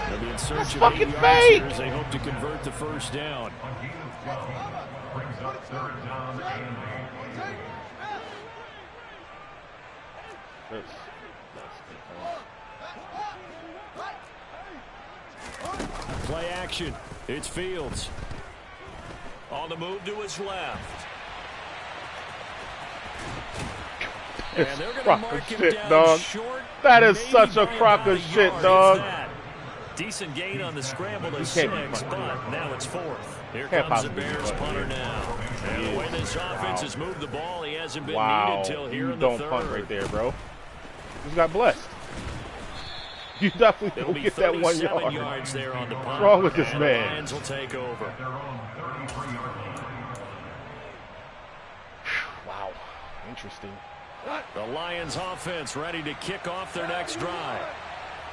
They'll be in search That's of fucking 8 yards fake. here as they hope to convert the first down. Brings up third down and 8. Play action. It's Fields. On the move to his left. And they're going to Crock mark of him shit, down dog. short. That is maybe such a by crock about of a shit, yard. dog. That. Decent gain on the scramble to can't 6, be but punting. now it's 4th. Here Can't comes the possibly be Bears punting. punter now. And the way this offense has moved the ball, he hasn't been needed till here You in the don't 3rd. punt right there, bro. Just got blessed. You definitely It'll don't be get that 1 37 yard. yards there on the punt. What's wrong with this and man? The Lions will take over. Their own 33-yard line. Wow. Interesting. The Lions offense ready to kick off their next drive.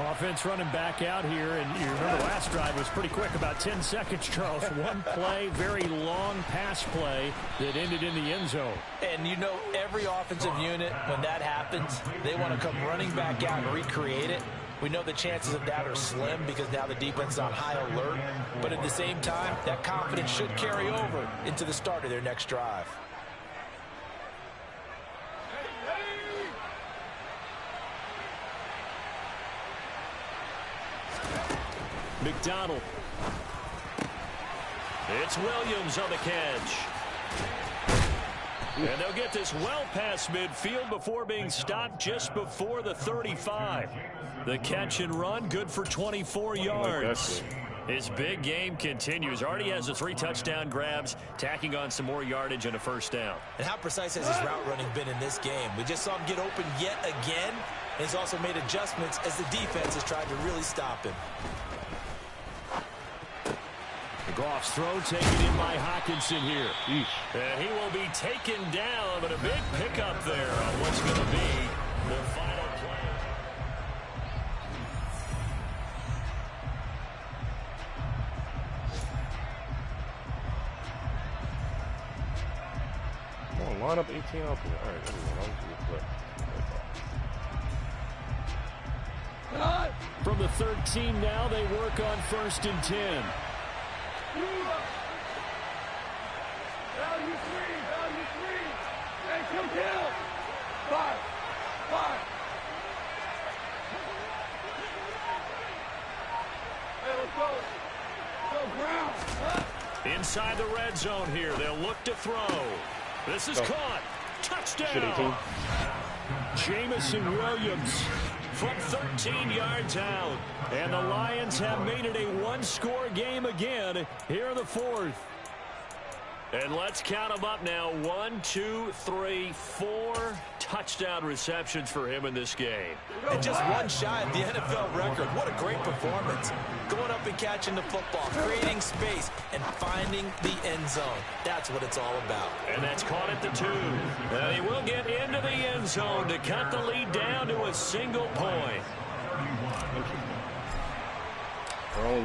Offense running back out here, and you remember last drive was pretty quick, about 10 seconds, Charles. One play, very long pass play that ended in the end zone. And you know, every offensive unit, when that happens, they want to come running back out and recreate it. We know the chances of that are slim because now the defense is on high alert. But at the same time, that confidence should carry over into the start of their next drive. McDonald. It's Williams on the catch. And they'll get this well past midfield before being stopped just before the 35. The catch and run, good for 24 yards. His big game continues. Already has the 3 touchdown grabs, tacking on some more yardage and a first down. And how precise has his route running been in this game? We just saw him get open yet again. And he's also made adjustments as the defense has tried to really stop him. Goff's throw taken in by Hockenson here. And he will be taken down, but a big pickup there on what's going to be the final play. Come on, line up 18 out there. All right, there we go. That was a good play. From the 13 now, they work on 1st and 10. Inside the red zone here. They'll look to throw. This is caught. Touchdown. Jamison Williams from 13 yards out. And the Lions have made it a one-score game again here in the fourth. And let's count them up now. 1, 2, 3, 4 touchdown receptions for him in this game. And just one shy of the NFL record. What a great performance. Going up and catching the football, creating space, and finding the end zone. That's what it's all about. And that's caught at the 2. And he will get into the end zone to cut the lead down to a single point.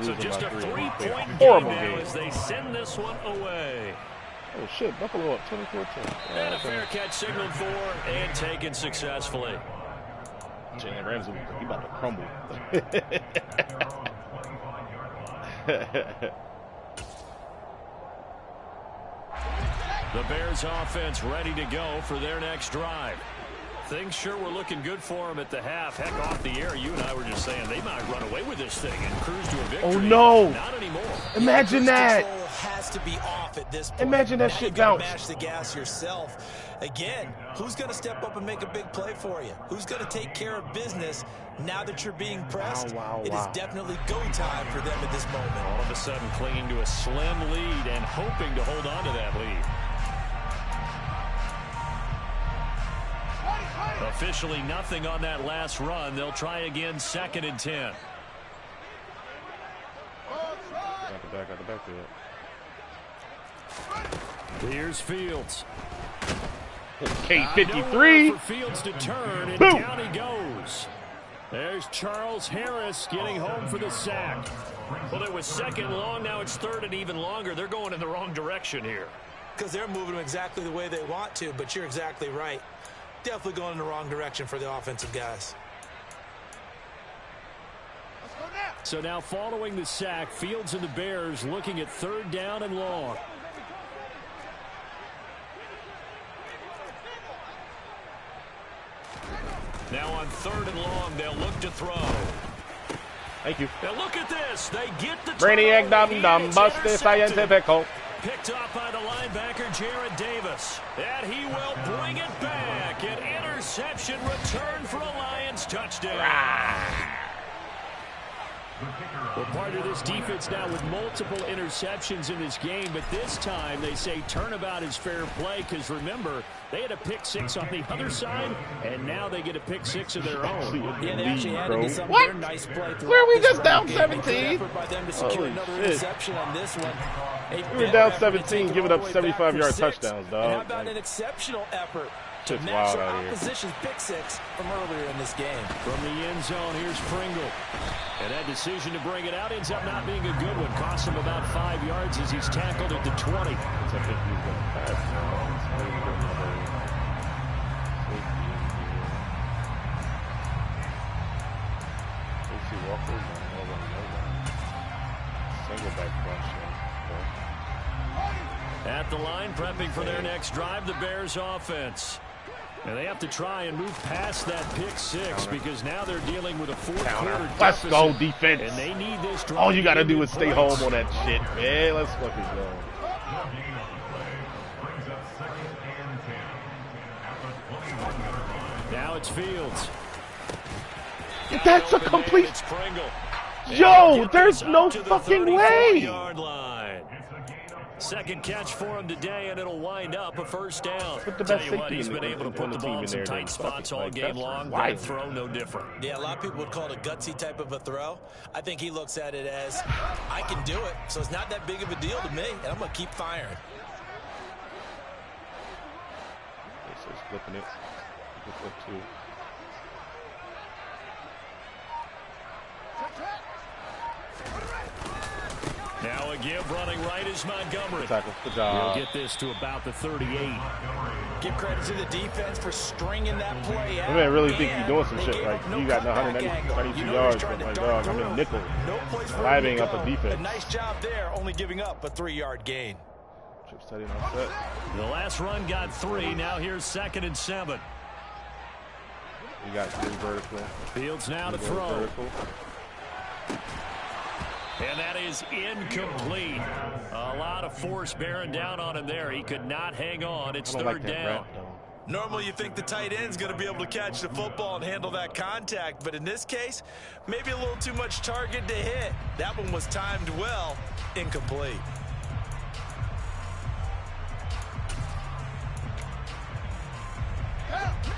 So just a 3-point game now as they send this one away. Oh, shit. Buffalo up 24-10. And a fair catch signaled for and taken successfully. Jalen Ramsey, he about to crumble. The Bears offense ready to go for their next drive. Things sure were looking good for them at the half. Heck, off the air, you and I were just saying they might run away with this thing and cruise to a victory. Oh, no. Not anymore. Imagine that. Control has to be off at this point. Imagine that shit bounce. Mash the gas yourself. Again, who's going to step up and make a big play for you? Who's going to take care of business now that you're being pressed? It is definitely go time for them at this moment. All of a sudden clinging to a slim lead and hoping to hold on to that lead. Officially nothing on that last run. They'll try again, 2nd and 10. Got the back to it. Here's Fields. K53. For Fields to turn, and down he goes. There's Charles Harris getting home for the sack. Well, it was 2nd long. Now it's 3rd and even longer. They're going in the wrong direction here. Because they're moving them exactly the way they want to, but you're exactly right. Definitely going in the wrong direction for the offensive guys. So now following the sack, Fields and the Bears looking at 3rd down and long. Now on 3rd and long, they'll look to throw. Thank you. Now look at this. They get the Brainiac dum-dum, bust this scientifical. Picked off by the linebacker, Jared Davis. And he will bring it back. An interception return for a Lions touchdown. Well, part of this defense now with multiple interceptions in this game, but this time they say turnabout is fair play because, remember, they had a pick 6 on the other side, and now they get a pick 6 of their own. Yeah, they actually had to get some What? nice play. Where are we just down 17? By them to secure another interception on this one. We were down 17, giving up 75-yard touchdowns, dog. And how about an exceptional effort to It's match wild the out here. opposition's pick 6 from earlier in this game. From the end zone, here's Pringle. And that decision to bring it out ends up not being a good one. Costs him about 5 yards as he's tackled at the 20. I think he's going to pass now. Walker, single back bunch. At the line, prepping for their next drive, the Bears offense. And they have to try and move past that pick 6 because now they're dealing with a fourth-quarter Let's deficit. go, defense. And they need this drive. All you got to do is get stay points. home on that shit, man. Let's fucking go. Now it's Fields. That's a complete... It's Pringle. Yo, there's no fucking way. 34-yard line. Second catch for him today, and it'll wind up a first down. Put the Tell best you what, safety he's in been the- able to in put the the team ball in in some there, tight dude. spots all Like, game that's long. why. That throw no different. Yeah, a lot of people would call it a gutsy type of a throw. I think he looks at it as, I can do it, so it's not that big of a deal to me, and I'm going to keep firing. So it's flipping it. Flip two. Now a give running right is Montgomery. Tackle. Good He'll job. get this to about the 38. Give credit to the defense for stringing that play out. I mean, I really think you're doing some They shit. gave Like, up no you got cutback 192 angle. You know yards, he's trying but to my dart dog, I'm in through. nickel. No place for I him to ain't up go. a defense. A nice job there, only giving up a 3-yard gain. Trip study on set. The last run got 3. Now here's 2nd and 7. You got three vertical. Fields now to Three throw. vertical. And that is incomplete. A lot of force bearing down on him there. He could not hang on. It's third down. Normally you think the tight end's going to be able to catch the football and handle that contact, but in this case, maybe a little too much target to hit. That one was timed well, incomplete.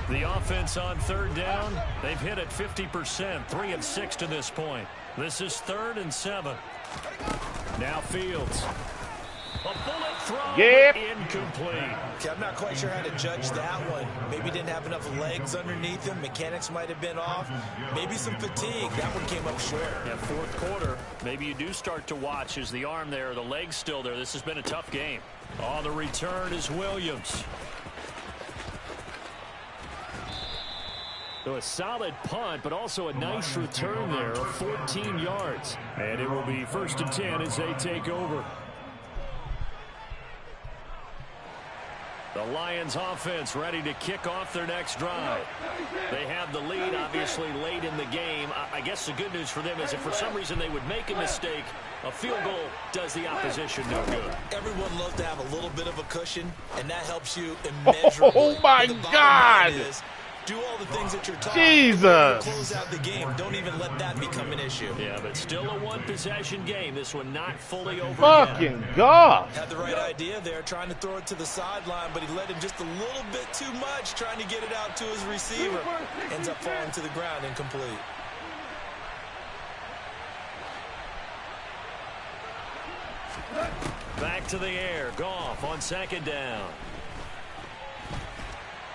The offense on third down, they've hit it 50%, 3 of 6 to this point. This is 3rd and 7. Now Fields. A bullet throw, incomplete. Okay, I'm not quite sure how to judge that one. Maybe didn't have enough legs underneath him. Mechanics might have been off. Maybe some fatigue. That one came up short. Yeah, fourth quarter, maybe you do start to watch. Is the arm there, the leg's still there? This has been a tough game. On the return is Williams. So a solid punt, but also a nice return there of 14 yards. And it will be 1st and 10 as they take over. The Lions offense ready to kick off their next drive. They have the lead, obviously, late in the game. I guess the good news for them is if for some reason they would make a mistake, a field goal does the opposition no good. Everyone loves to have a little bit of a cushion, and that helps you immeasurably. Oh, my God. Do all the things that you're taught. Jesus. Close out the game. Don't even let that become an issue. Yeah, but still a one-possession game. This one not fully over Fucking yet. Goff. Had the right idea there, trying to throw it to the sideline, but he let him just a little bit too much, trying to get it out to his receiver. Ends up falling to the ground, incomplete. Back to the air. Goff on 2nd down.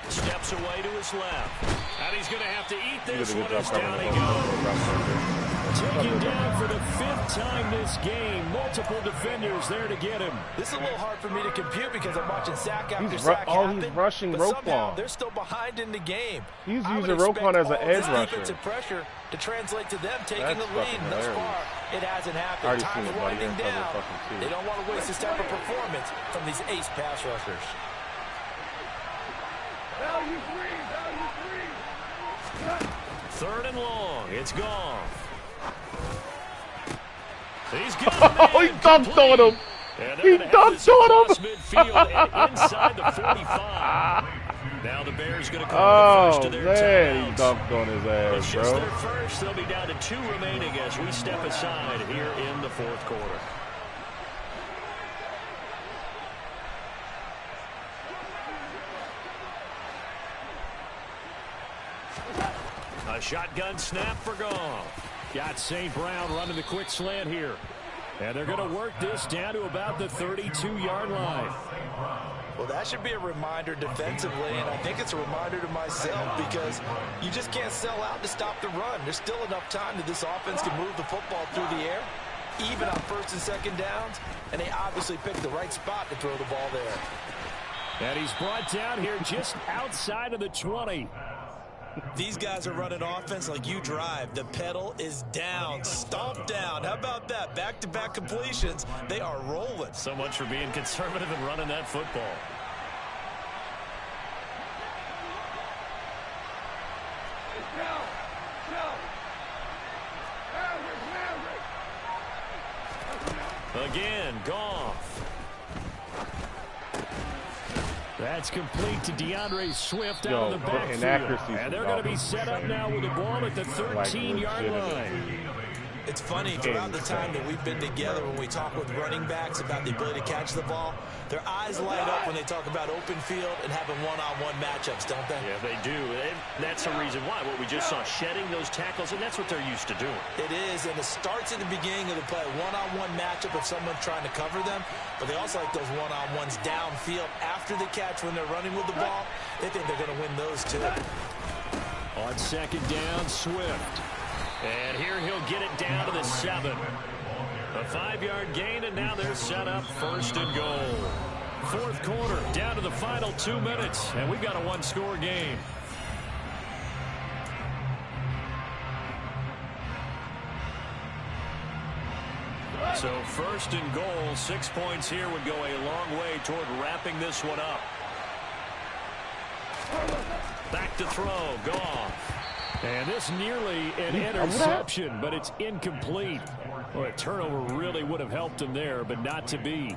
Steps away to his left. And he's going to have to eat this one as down he goes. Taken down for the 5th time this game. Multiple defenders there to get him. This is a little hard for me to compute because I'm watching sack after sack happen. He's rushing Roquan. They're still behind in the game. He's using Roquan as an edge rusher. Defensive pressure to translate to them taking the lead. And thus far, it hasn't happened. Time's winding down. They don't want to waste this type of performance from these ace pass rushers. 3rd and long. It's Goff. He's got he dunked on him. He dunked on him. Midfield and inside the 45. Now the Bears going to call the first of their man, timeouts. He dunked on his ass, it's bro. Just their first. They'll be down to 2 remaining as we step aside here in the 4th quarter. A shotgun snap for Goff. Got St. Brown running the quick slant here. And they're going to work this down to about the 32-yard line. Well, that should be a reminder defensively, and I think it's a reminder to myself because you just can't sell out to stop the run. There's still enough time that this offense can move the football through the air, even on 1st and 2nd downs, and they obviously picked the right spot to throw the ball there. And he's brought down here just outside of the 20. These guys are running offense like you drive. The pedal is down, stomp down. How about that? Back-to-back completions. They are rolling. So much for being conservative and running that football. Again, Goff. That's complete to DeAndre Swift out of the backfield. And they're going to be set up now with the ball at the 13-yard line. It's funny, throughout the time that we've been together, when we talk with running backs about the ability to catch the ball, their eyes light up when they talk about open field and having one-on-one matchups, don't they? Yeah, they do. And that's the reason why. What we just saw, shedding those tackles, and that's what they're used to doing. It is, and it starts at the beginning of the play, one-on-one matchup if someone's trying to cover them, but they also like those one-on-ones downfield after the catch when they're running with the ball. They think they're going to win those too. On 2nd down, Swift. And here he'll get it down to the 7. A 5-yard gain, and now they're set up 1st and goal. 4th quarter, down to the final 2 minutes, and we've got a 1-score game. So 1st and goal, 6 points here would go a long way toward wrapping this one up. Back to throw, Goff. And this nearly an interception, but it's incomplete. Well, a turnover really would have helped him there, but not to be.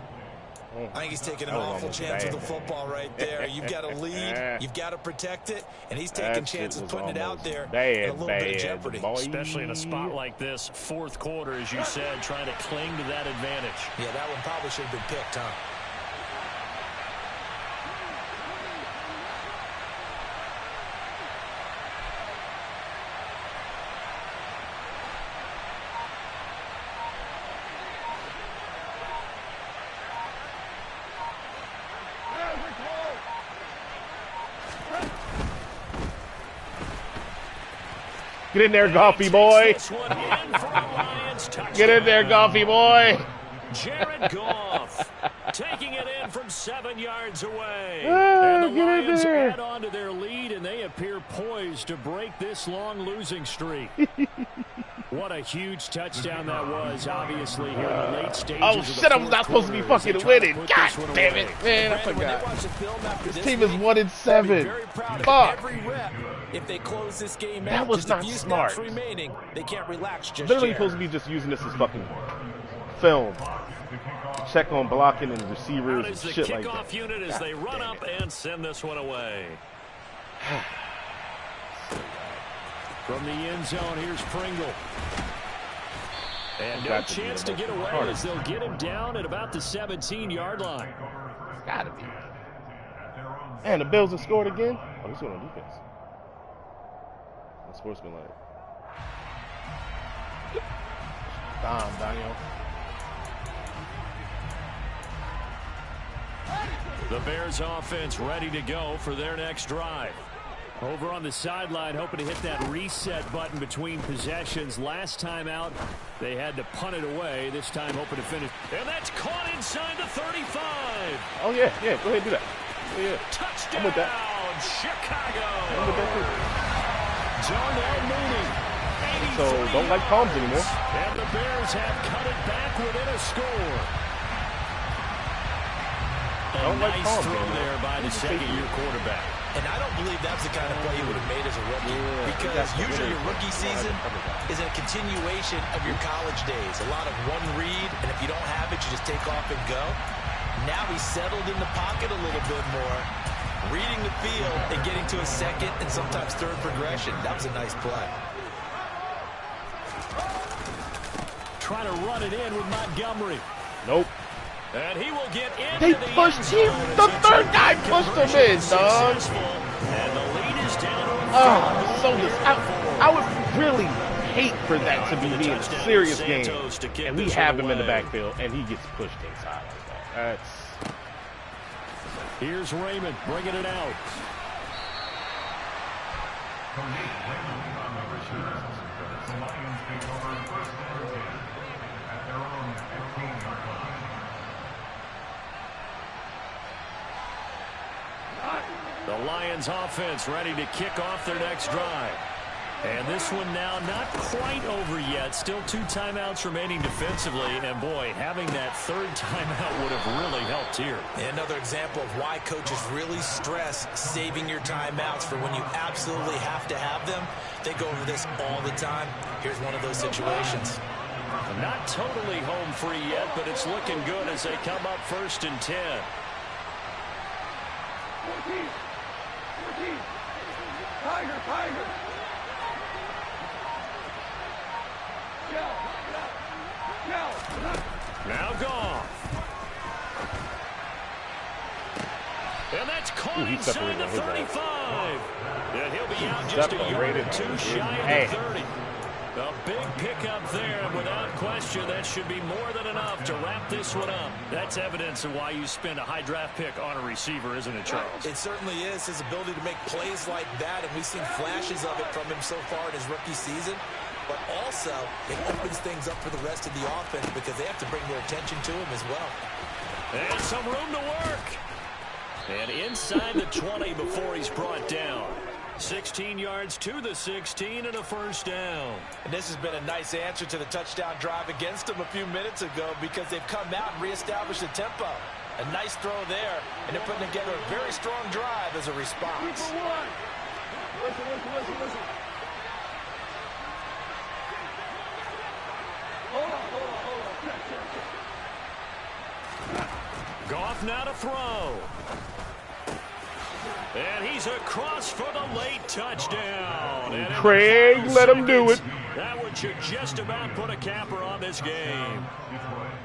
I think he's taking an awful chance with the football right there. You've got to lead, you've got to protect it, and he's taking chances putting it out there in a little bit of jeopardy. Boy. Especially in a spot like this, fourth quarter, as you said, trying to cling to that advantage. Yeah, that one probably should have been picked, huh? Get in there, Goffy boy. Get in there, Goffy boy. Jared Goff taking it in from 7 yards away. And the Lions add on to their lead, and they appear poised to break this long losing streak. What a huge touchdown that was, obviously, here in the late stages. Oh, shit, I'm not supposed to be fucking winning. God damn it, man, I forgot. This team is 1-7. Fuck. If they close this game that out, was not smart. Remaining, they can't relax just literally yet. Supposed to be just using this as fucking film. Check on blocking and receivers and shit like that. Kickoff unit as they run up and send this one away. From the end zone, here's Pringle. And no chance to get away as they'll get him down at about the 17-yard line. It's gotta be. And the Bills have scored again. Oh, this one on defense. Sportsmanlike. Daniel. The Bears offense ready to go for their next drive. Over on the sideline, hoping to hit that reset button between possessions. Last time out, they had to punt it away. This time, hoping to finish. And that's caught inside the 35. Oh, yeah. Go ahead and do that. Yeah. Touchdown, I'm with that. Chicago. I'm with that, too. Darnell Mooney. So, don't like palms anymore. And the Bears have cut it back within a score. A nice throw there by the second-year quarterback. And I don't believe that's the kind of play he would have made as a rookie. Because usually your rookie season is a continuation of your college days. A lot of one read, and if you don't have it, you just take off and go. Now he's settled in the pocket a little bit more, reading the field and getting to a second and sometimes third progression. That was a nice play. Trying to run it in with Montgomery. Nope. And he will get into they pushed him. The third guy pushed him in, dog. And the lead is down. I would really hate for that to be a serious game. And we have him in the backfield, and he gets pushed inside like that. Here's Raymond bringing it out. The Lions take over first and 10 at their own 15-yard line. The Lions offense ready to kick off their next drive. And this one now not quite over yet. Still 2 timeouts remaining defensively. And boy, having that third timeout would have really helped here. And another example of why coaches really stress saving your timeouts for when you absolutely have to have them. They go over this all the time. Here's one of those situations. Not totally home free yet, but it's looking good as they come up 1st and 10. 14. Tiger. Now Goff. And that's caught inside the 35. And he'll be out just a yard or 2 shy of the 30. A big pickup there, and without question, that should be more than enough to wrap this one up. That's evidence of why you spend a high draft pick on a receiver, isn't it, Charles? It certainly is, his ability to make plays like that, and we've seen flashes of it from him so far in his rookie season. But also, it opens things up for the rest of the offense because they have to bring more attention to him as well. And some room to work. And inside the 20 before he's brought down. 16 yards to the 16 and a first down. And this has been a nice answer to the touchdown drive against them a few minutes ago because they've come out and reestablished the tempo. A nice throw there, and they're putting together a very strong drive as a response. Listen. Goff now to throw. And he's across for the late touchdown. And Craig, let him do it. That one should just about put a capper on this game.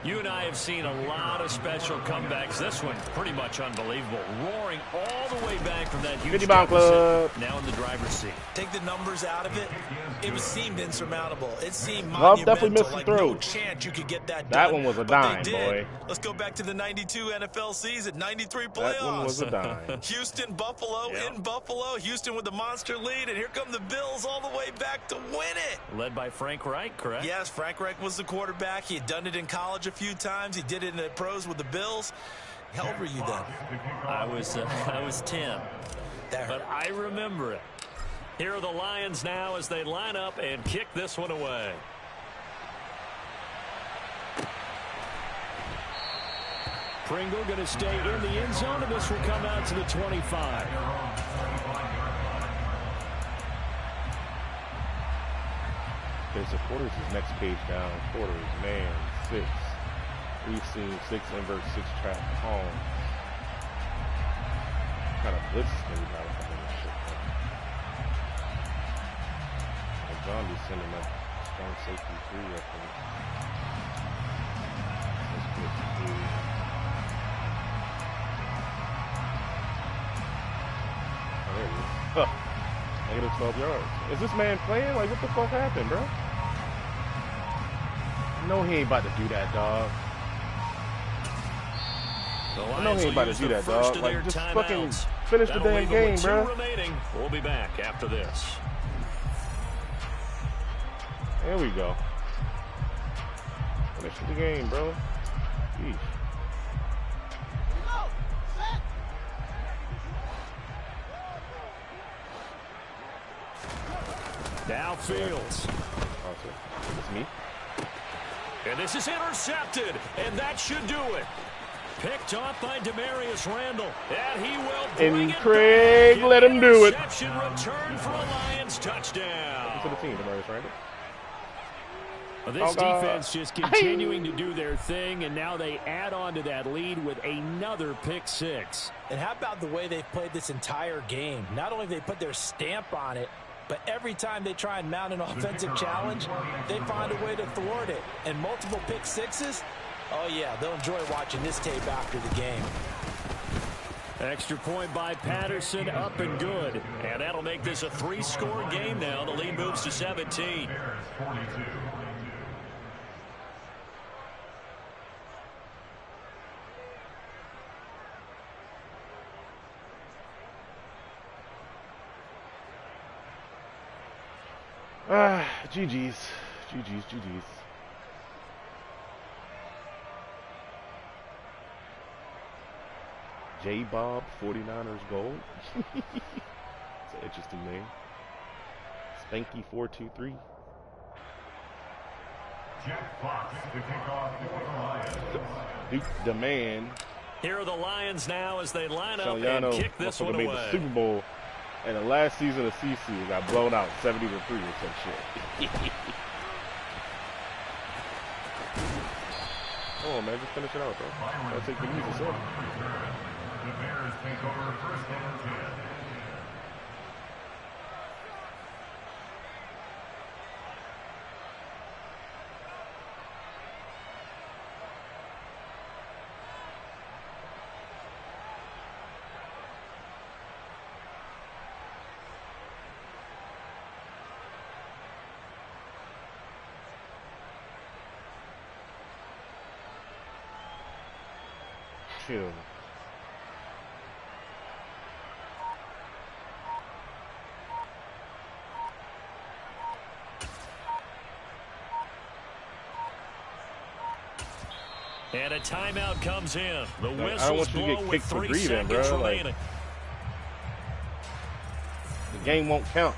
You and I have seen a lot of special comebacks. This one pretty much unbelievable. Roaring all the way back from that huge deficit. Now in the driver's seat. Take the numbers out of it. It seemed insurmountable. It seemed Goff monumental. definitely missed the like throw. No chance you could get that done. That one was a dime, but they boy. did. Let's go back to the 92 NFL season, 93 playoffs. That one was a dime. Houston, Buffalo, in Buffalo. Houston with the monster lead, and here come the Bills all the way back to win it. Led by Frank Reich, correct? Yes, Frank Reich was the quarterback. He had done it in college a few times. He did it in the pros with the Bills. How old were you then? I was 10. But I remember it. Here are the Lions now as they line up and kick this one away. Pringle going to stay in the end zone, and this will come out to the 25. Okay, so Quarters is next page down. Quarters, man, 6. We've seen 6 invert, 6 trap home. Kind of blitz maybe by the this shit. And John be sending up strong safety 3, I think. Let's blitz 3. Oh, there it is. Huh. Negative 12 yards. Is this man playing? Like, what the fuck happened, bro? No, he ain't about to do that, dog. I know he ain't about to do that, dog. Like, just fucking finish the damn game, bro. We'll be back after this. There we go. Finish the game, bro. Jeez. Now Fields. It's me. And this is intercepted, and that should do it. Picked off by Demarius Randall, and he will bring it Craig, back. let him do it. Interception return for a Lions touchdown. To the team, Demarius Randall. Well, this defense just continuing to do their thing, and now they add on to that lead with another pick 6. And how about the way they've played this entire game? Not only have they put their stamp on it, but every time they try and mount an offensive challenge, they find a way to thwart it. And multiple pick 6s, oh yeah, they'll enjoy watching this tape after the game. Extra point by Patterson, up and good. And that'll make this a 3-score game now. The lead moves to 17. GG's. GG's. J-Bob 49ers Gold. It's an interesting name. Spanky 423. Jack Fox to kick off for the Lions. Duke the man. Here are the Lions now as they line up Shaliano, and kick this one away. made the Super Bowl. And the last season of CC got blown out 70-3 or some shit. Oh man, just finish it out, bro. I'll take the easy sir. The Bears take over first and 10. Chill. And a timeout comes in. The whistle's I don't want you to get kicked for breathing, bro. Like, the game won't count.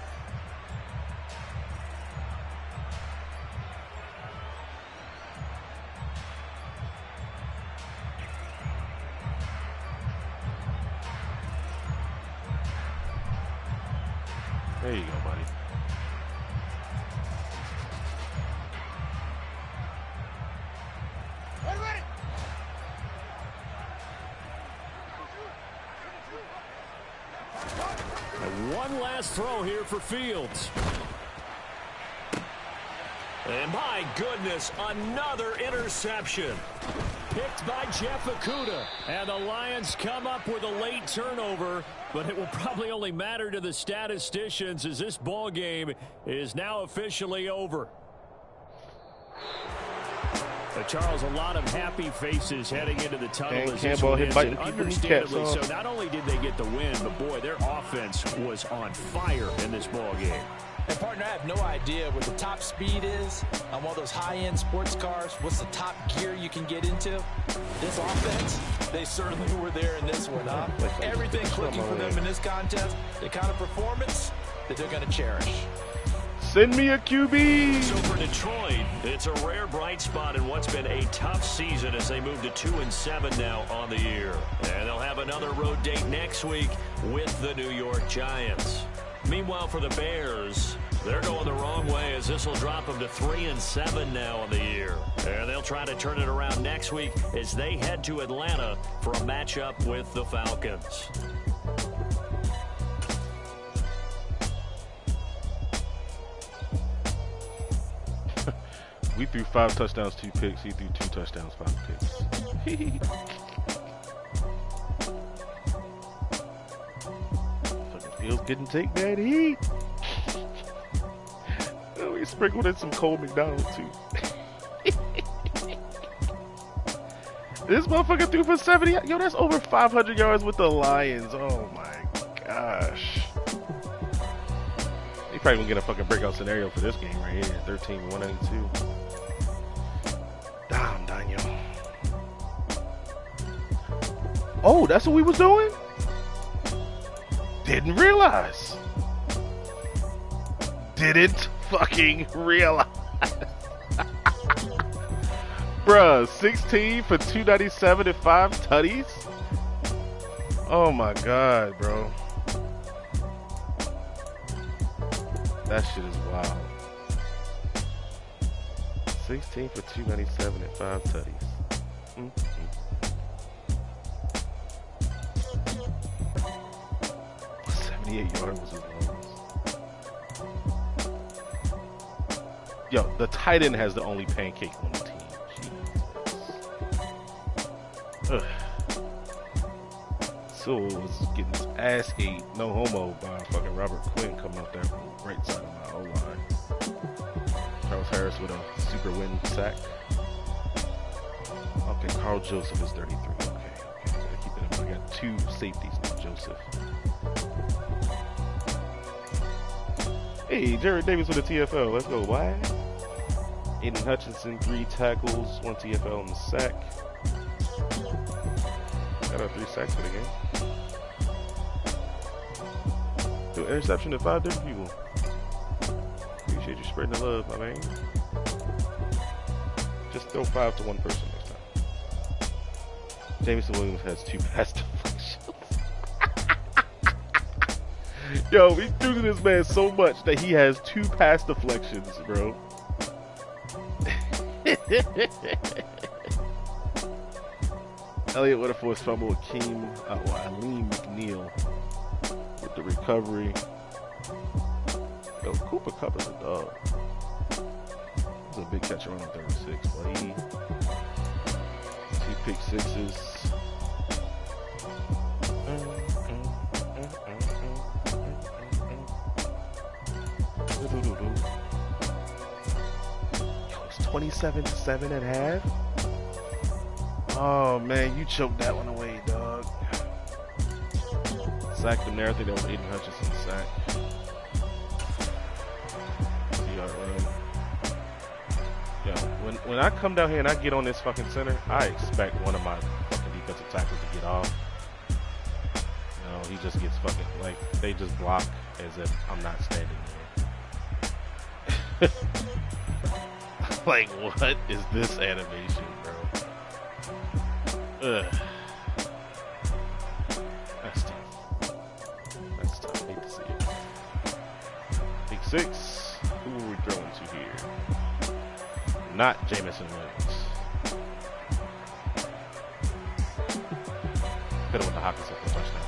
There you go, buddy. One last throw here for Fields. And my goodness, another interception. Picked by Jeff Okudah. And the Lions come up with a late turnover, but it will probably only matter to the statisticians as this ball game is now officially over. Charles, a lot of happy faces heading into the tunnel. And Campbell hit biting people. Understandably so. Not only did they get the win, but boy, their offense was on fire in this ball game. And partner, I have no idea what the top speed is on one of those high-end sports cars. What's the top gear you can get into? This offense, they certainly were there in this one, huh? Everything clicking for them in this contest, the kind of performance that they're going to cherish. Send me a QB. So for Detroit, it's a rare bright spot in what's been a tough season as they move to 2-7 now on the year. And they'll have another road date next week with the New York Giants. Meanwhile, for the Bears, they're going the wrong way as this will drop them to 3-7 now on the year. And they'll try to turn it around next week as they head to Atlanta for a matchup with the Falcons. We threw 5 touchdowns, 2 picks. He threw 2 touchdowns, 5 picks. Fucking Fields getting take that heat. Oh, he sprinkled in some Cole McDonald too. This motherfucker threw for 70. Yo, that's over 500 yards with the Lions. Oh my gosh. He probably gonna get a fucking breakout scenario for this game right here. 13-192. Damn, Daniel. Oh, that's what we was doing? Didn't realize. Didn't fucking realize. Bruh, 16 for 297 and 5 tutties? Oh my god, bro. That shit is wild. 16 for 297 and 5 tutties. 78 yards was his longest. Yo, the tight end has the only pancake on the team. Jesus. So was getting his ass ate, no homo, by fucking Robert Quinn coming up there from the right side of my O-line. Charles Harris with a super win sack. Okay, Carl Joseph is 33. Okay. Gotta keep it in mind. I got 2 safeties now, Joseph. Hey, Jared Davis with a TFL. Let's go. Why? Aiden Hutchinson, 3 tackles, 1 TFL in the sack. Got our 3 sacks for the game. To interception to 5 different people. Appreciate you spreading the love, my man. Just throw 5 to 1 person next time. Jameson Williams has 2 pass deflections. Yo, we threw to this man so much that he has 2 pass deflections, bro. Elliott with a forced fumble with Alim McNeil with the recovery. Yo, Cooper Kupp is a dog. He's a big catcher on 36, buddy. 2 pick sixes. Yo, it's 27-7 at half. Oh man, you choked that one away, dog. Sacked him there. I think that was Aiden Hutchinson's sack. Yo, when I come down here and I get on this fucking center, I expect one of my fucking defensive tackles to get off. You know, he just gets fucking, like, they just block as if I'm not standing there. Like, what is this animation, bro? Ugh. That's tough. That's tough. Hate to see it. Pick 6. Who are we throwing to here? Not Jameson Williams. Hit him with the hockey stick for touchdown.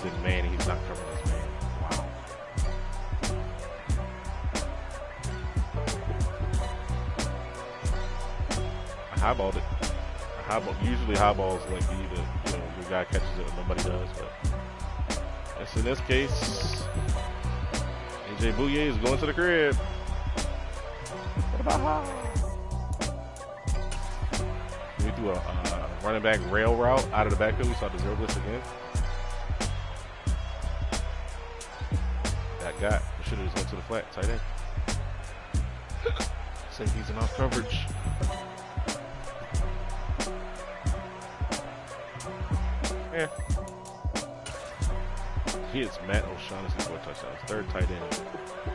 He's in man, and he's not covering his man. Wow. I highballed it. Usually highballs like your guy catches it and nobody does, but yes, in this case, AJ Bouye is going to the crib. We threw a running back rail route out of the backfield. We saw the zero blitz again. That guy should have just went to the flat tight end. Safety's in off coverage. Yeah. He hits Matt O'Shaughnessy for a touchdown. Third tight end.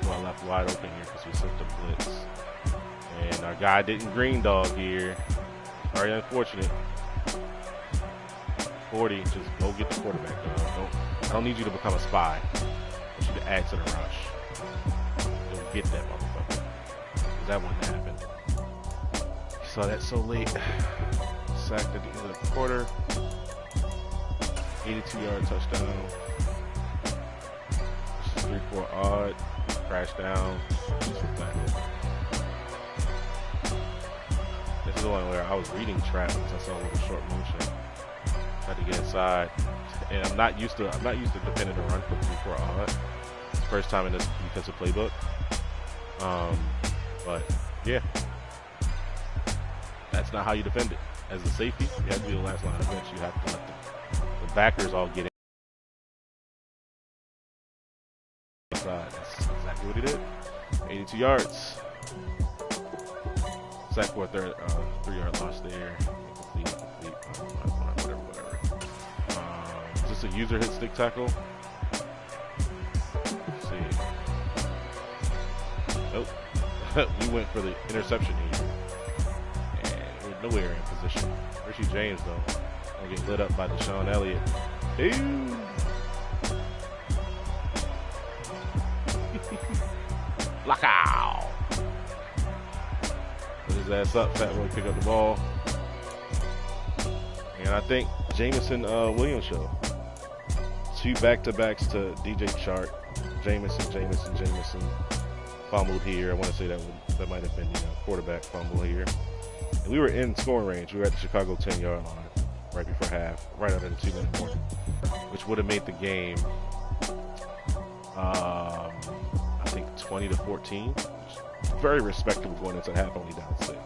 Who I left wide open here because we sent the blitz. And our guy didn't green dog here. Very unfortunate. 40, just go get the quarterback, dog. I don't need you to become a spy. I want you to add to the rush. Go get that motherfucker. Because that wouldn't happen. You saw that so late. Sacked at the end of the quarter. 82-yard touchdown. This is 3-4 odd. Crash down. This is the one where I was reading trap because I saw a little short motion. Had to get inside. And I'm not used to defending a run from 3-4 odd. It's the first time in this defensive playbook. But yeah. That's not how you defend it. As a safety, you have to be the last line of bench. You have to let the backers all get in. That's exactly what he did. 82 yards. Sack for a 3-yard loss there. Incomplete, whatever. Is this a user hit stick tackle? Let's see. Nope. We went for the interception here. And we're nowhere in position. Richie James, though, gonna get lit up by Deshaun Elliott. Ew. Lockout. Put his ass up. Fat Boy pick up the ball. And I think Jameson Williams show. 2 back-to-backs to DJ Chark. Jameson fumbled here. I want to say that might have been quarterback fumble here. And we were in scoring range. We were at the Chicago 10-yard line right before half, right under the 2-minute warning, which would have made the game, I think 20-14. Very respectable going into half, only down 6.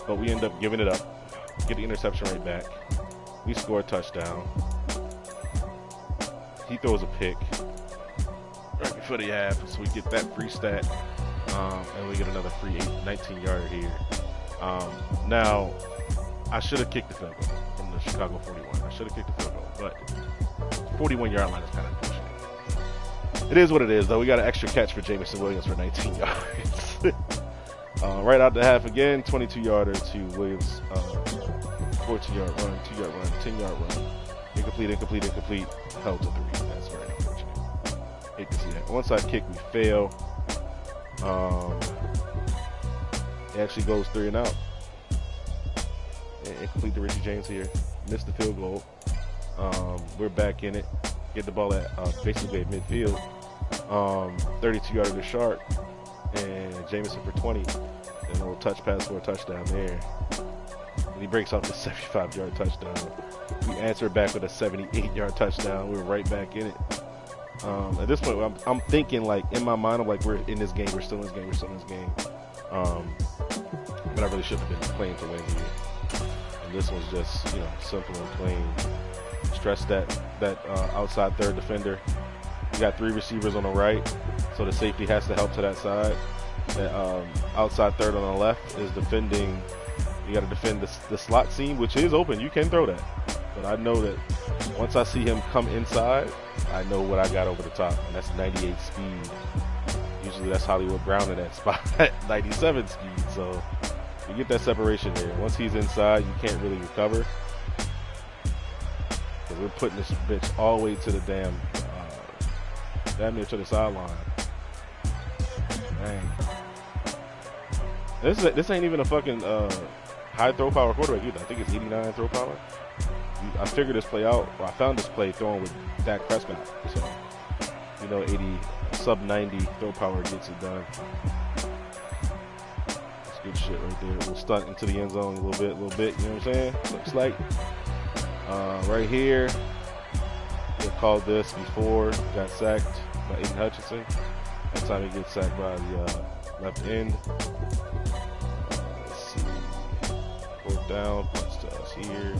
But we end up giving it up, get the interception right back. We score a touchdown. He throws a pick right before the half, so we get that free stat, and we get another free 19-yarder here. Now, I should have kicked the field goal from the Chicago 41. I should have kicked the field goal, but 41-yard line is kind of unfortunate. It is what it is, though. We got an extra catch for Jameson Williams for 19 yards. Right out the half again, 22-yarder to Williams, 14-yard run, 2-yard run, 10-yard run. Incomplete. Held to 3. That's very unfortunate. Hate to see that. Onside kick, we fail. It actually goes 3 and out. Incomplete to Richie James here. Missed the field goal. We're back in it. Get the ball at basically at midfield. 32-yarder to Chark. And Jameson for 20. And a little touch pass for a touchdown there. And he breaks off the 75-yard touchdown. We answer back with a 78-yard touchdown. We're right back in it. At this point, I'm thinking, like, in my mind, I'm like, we're in this game. We're still in this game. But I really shouldn't have been playing to win here. And this one's just, simple and plain. Stress that outside third defender. You got 3 receivers on the right, so the safety has to help to that side. The outside third on the left is defending. You got to defend the slot seam, which is open. You can throw that. But I know that once I see him come inside, I know what I got over the top, and that's 98 speed. Usually that's Hollywood Brown in that spot at 97 speed. So you get that separation there. Once he's inside, you can't really recover. Because we're putting this bitch all the way to the damn near to the sideline. Dang. This ain't even a fucking high throw power quarterback either. I think it's 89 throw power. I figured this play out. Well, I found this play throwing with Dak Prescott. So, you know, 80 sub 90 throw power gets it done. That's good shit right there. We'll stunt into the end zone a little bit. You know what I'm saying? Looks like right here. They called this before. Got sacked by Aiden Hutchinson. That time he gets sacked by the left end. Let's see. 4th down. Punch to us here.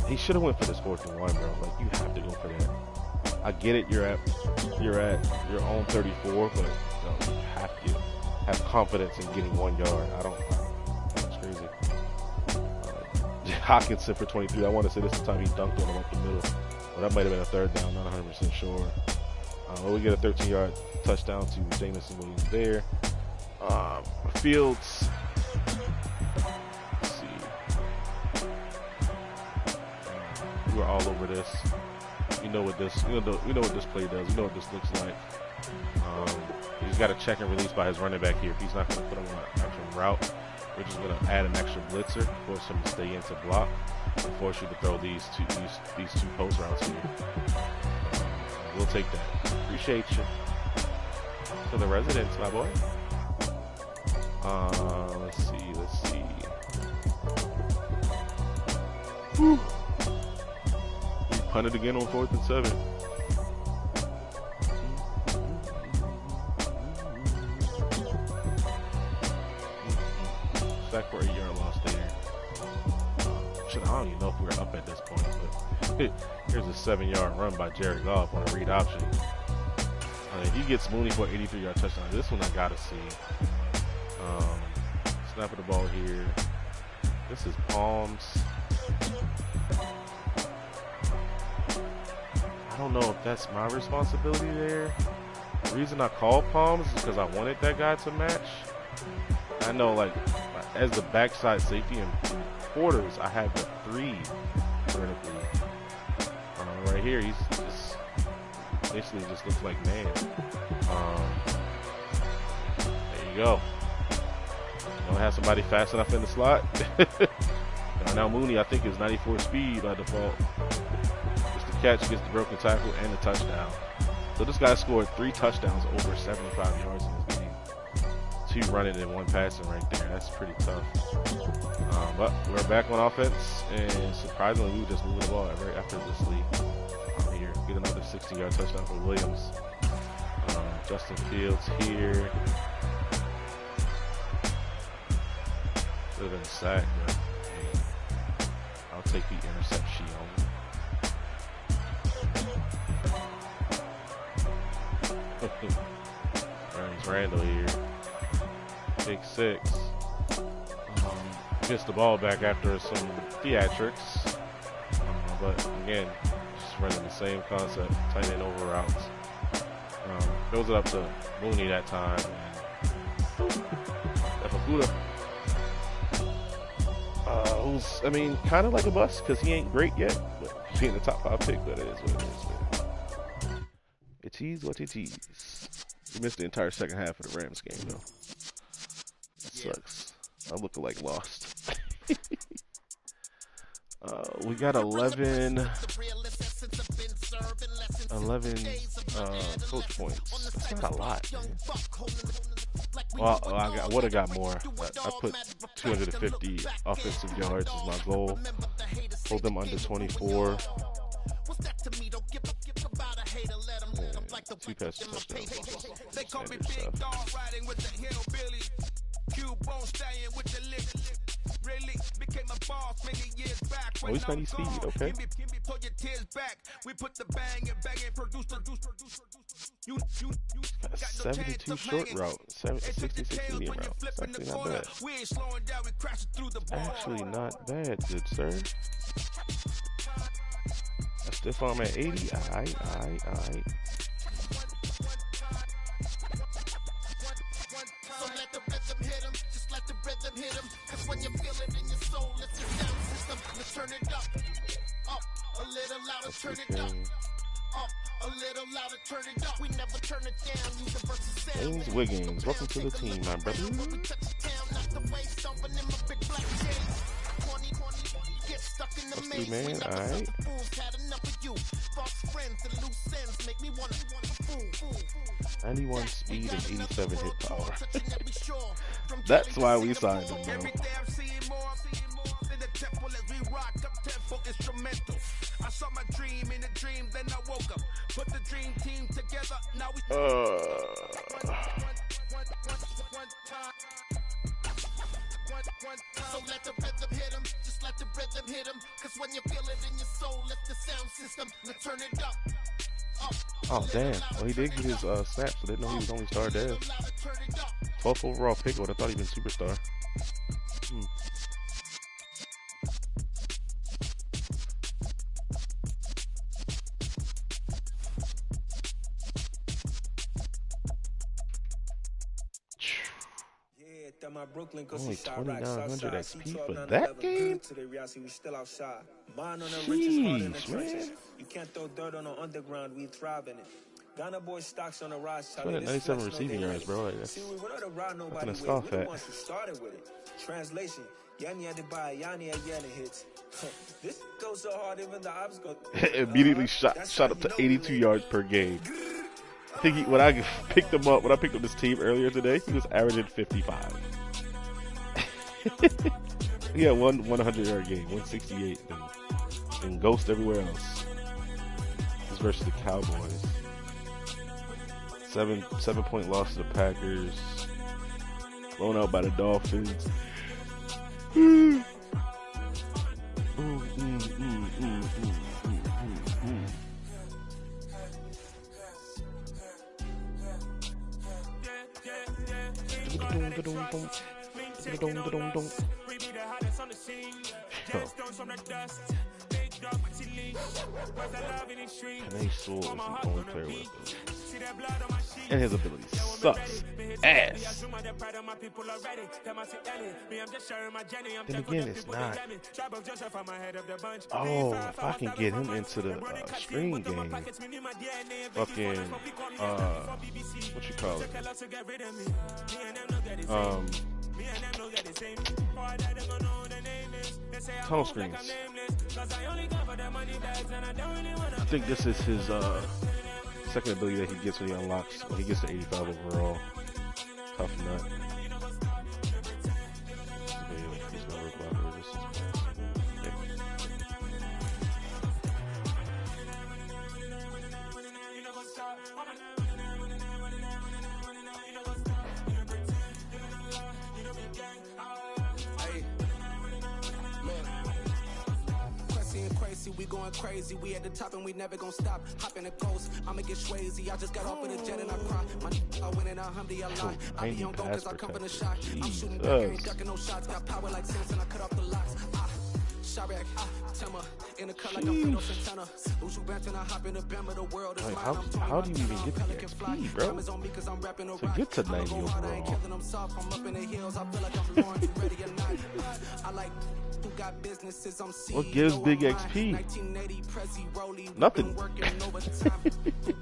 He should have went for this 4th and 1, bro. Like, you have to go for that. I get it. You're at your own 34, but you have to have confidence in getting 1 yard. That's crazy. Hockenson for 23. I want to say this is the time he dunked on him up the middle. Well, that might have been a 3rd down. Not 100% sure. Well, we get a 13-yard touchdown to Jameson Williams there. Fields. Let's see. We're all over this. We know what this play does. We know what this looks like. He's got a check and release by his running back here. If he's not going to put him on an actual route, we're just going to add an extra blitzer, force him to stay in to block, and force you to throw these two post routes here. We'll take that. Appreciate you. For the residents, my boy. Let's see. Whew. He punted again on 4th and 7. Sack for a 8-yard loss there. Shit, I don't even know if we're up at this point, but here's a 7-yard run by Jared Goff on a read option. He gets Mooney for an 83-yard touchdown. This one I gotta see. Snap of the ball here. This is Palms. I don't know if that's my responsibility there. The reason I called Palms is because I wanted that guy to match. I know, like, as the backside safety and quarters, I have the 3 vertically. Right here, he's just basically just looks like man. There you go. Don't have somebody fast enough in the slot. Now Mooney, I think, is 94 speed by default. Just the catch, gets the broken tackle, and the touchdown. So this guy scored 3 touchdowns over 75 yards in this game. 2 running and 1 passing right there. That's pretty tough. But we're back on offense, and surprisingly, we just moved the ball right after this lead. Here, get another 60-yard touchdown for Williams. Justin Fields here. Should have been sacked, but hey, I'll take the interception. Ernest Randall here. Big 6. Gets the ball back after some theatrics. But again, just running the same concept, tight end over routes. Throws it up to Mooney that time. Buda, who's, I mean, kind of like a bust because he ain't great yet, but being the top 5 pick, but it is what it is, man. It is what it is. We missed the entire second half of the Rams game, though. That sucks. I'm looking like lost. We got 11 coach points. That's not a lot, man. Well, I would have got more. I put 250 offensive yards as my goal. Hold them under 24. And 2 passes touchdowns. Oh, he's 90 speed, okay. 72 short route, 66 medium route. It's actually not bad. Actually not bad, good sir. I stiff arm at 80. Aight. When you feel it in your soul, it's your sound system. Let's turn it up a little louder, turn it up a little louder, turn it up. We never turn it down. Universal sound. James Wiggins, welcome to the team, my brother. That's 3 man, alright. 91 speed and 87 hit power. That's why we signed him, bro. I saw my dream in a dream, then I woke up. Put the dream team together. Now we so let the rhythm hit him. Just let the rhythm hit him. Cause when you feel it in your soul, lift the sound system. Now turn it up. Oh, damn. Well, he did get his snaps, so didn't know he was only star dev. 12th overall pick. I would have thought he'd been superstar. Only 2,900 XP for that game? Jeez, man. You can't throw dirt on the underground, we thrive in it. Ghana boy stocks on the rise. 297 receiving yards, bro. Like, that's nothing to scoff at. Translation. Yanni had to buy Yanni at Yanni hits. This goes so hard, even the ops go. Immediately shot up to 82 yards per game. I think when I picked him up, when I picked up this team earlier today, he was averaging 55. He had one 100-yard game, 168, and ghost everywhere else. This versus the Cowboys. 7-point loss to the Packers. Blown out by the Dolphins. Penei Sewell is the only player with it. And his ability sucks ass. Then again, it's not. Oh, if I can get him into the screen game, fucking, what you call it? Tunnel screens. I think this is his second ability that he gets when he unlocks, when he gets to 85 overall. Tough nut. He's gonna work out the resistance. We going crazy, we at the top and we never gonna stop. Hop in a ghost, I'ma get crazy. I just got off of the jet and I cry. My I win in a Humvee a lot. I be on go cause I come from the shot. I'm shooting back, I ain't ducking no shots. Got power like Samson, I cut off the locks. Shirek, Timmer, in the cut like I'm Fredo Santana. Lose you back and I hop in the bam of the world. Like, how do you even get the XP, bro? To get to 90 overall. I'm up in the hills, I feel like I'm Lauren, you ready or not? I like who got businesses, I'm CEO. What gives big XP? Nothing.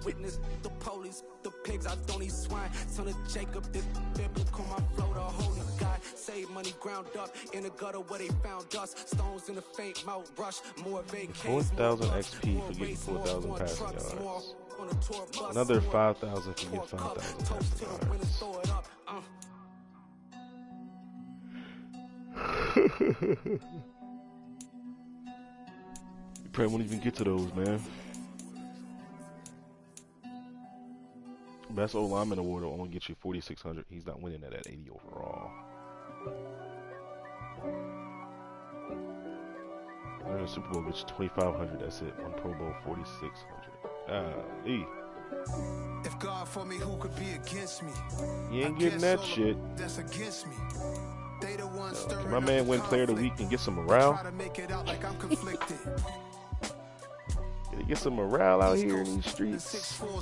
Witness the police, the pigs, I don't eat swine. Son of Jacob, this biblical, my flow, the holy God. Save money ground up in the gutter where they found dust. Stones in the faint mouth rush. More vacations. 4,000 XP for getting 4,000 passing yards. Another 5,000 for getting 5,000 passing yards. You probably won't even get to those, man. Best old lineman award will only get you 4,600. He's not winning that at 80 overall. Winning a Super Bowl gets 2,500. That's it. One Pro Bowl, 4,600. If God for me, who could be against me? You ain't getting that shit. That's against me. Can my man win Player of the Week and get some morale? Get some morale out here in these streets. Gonna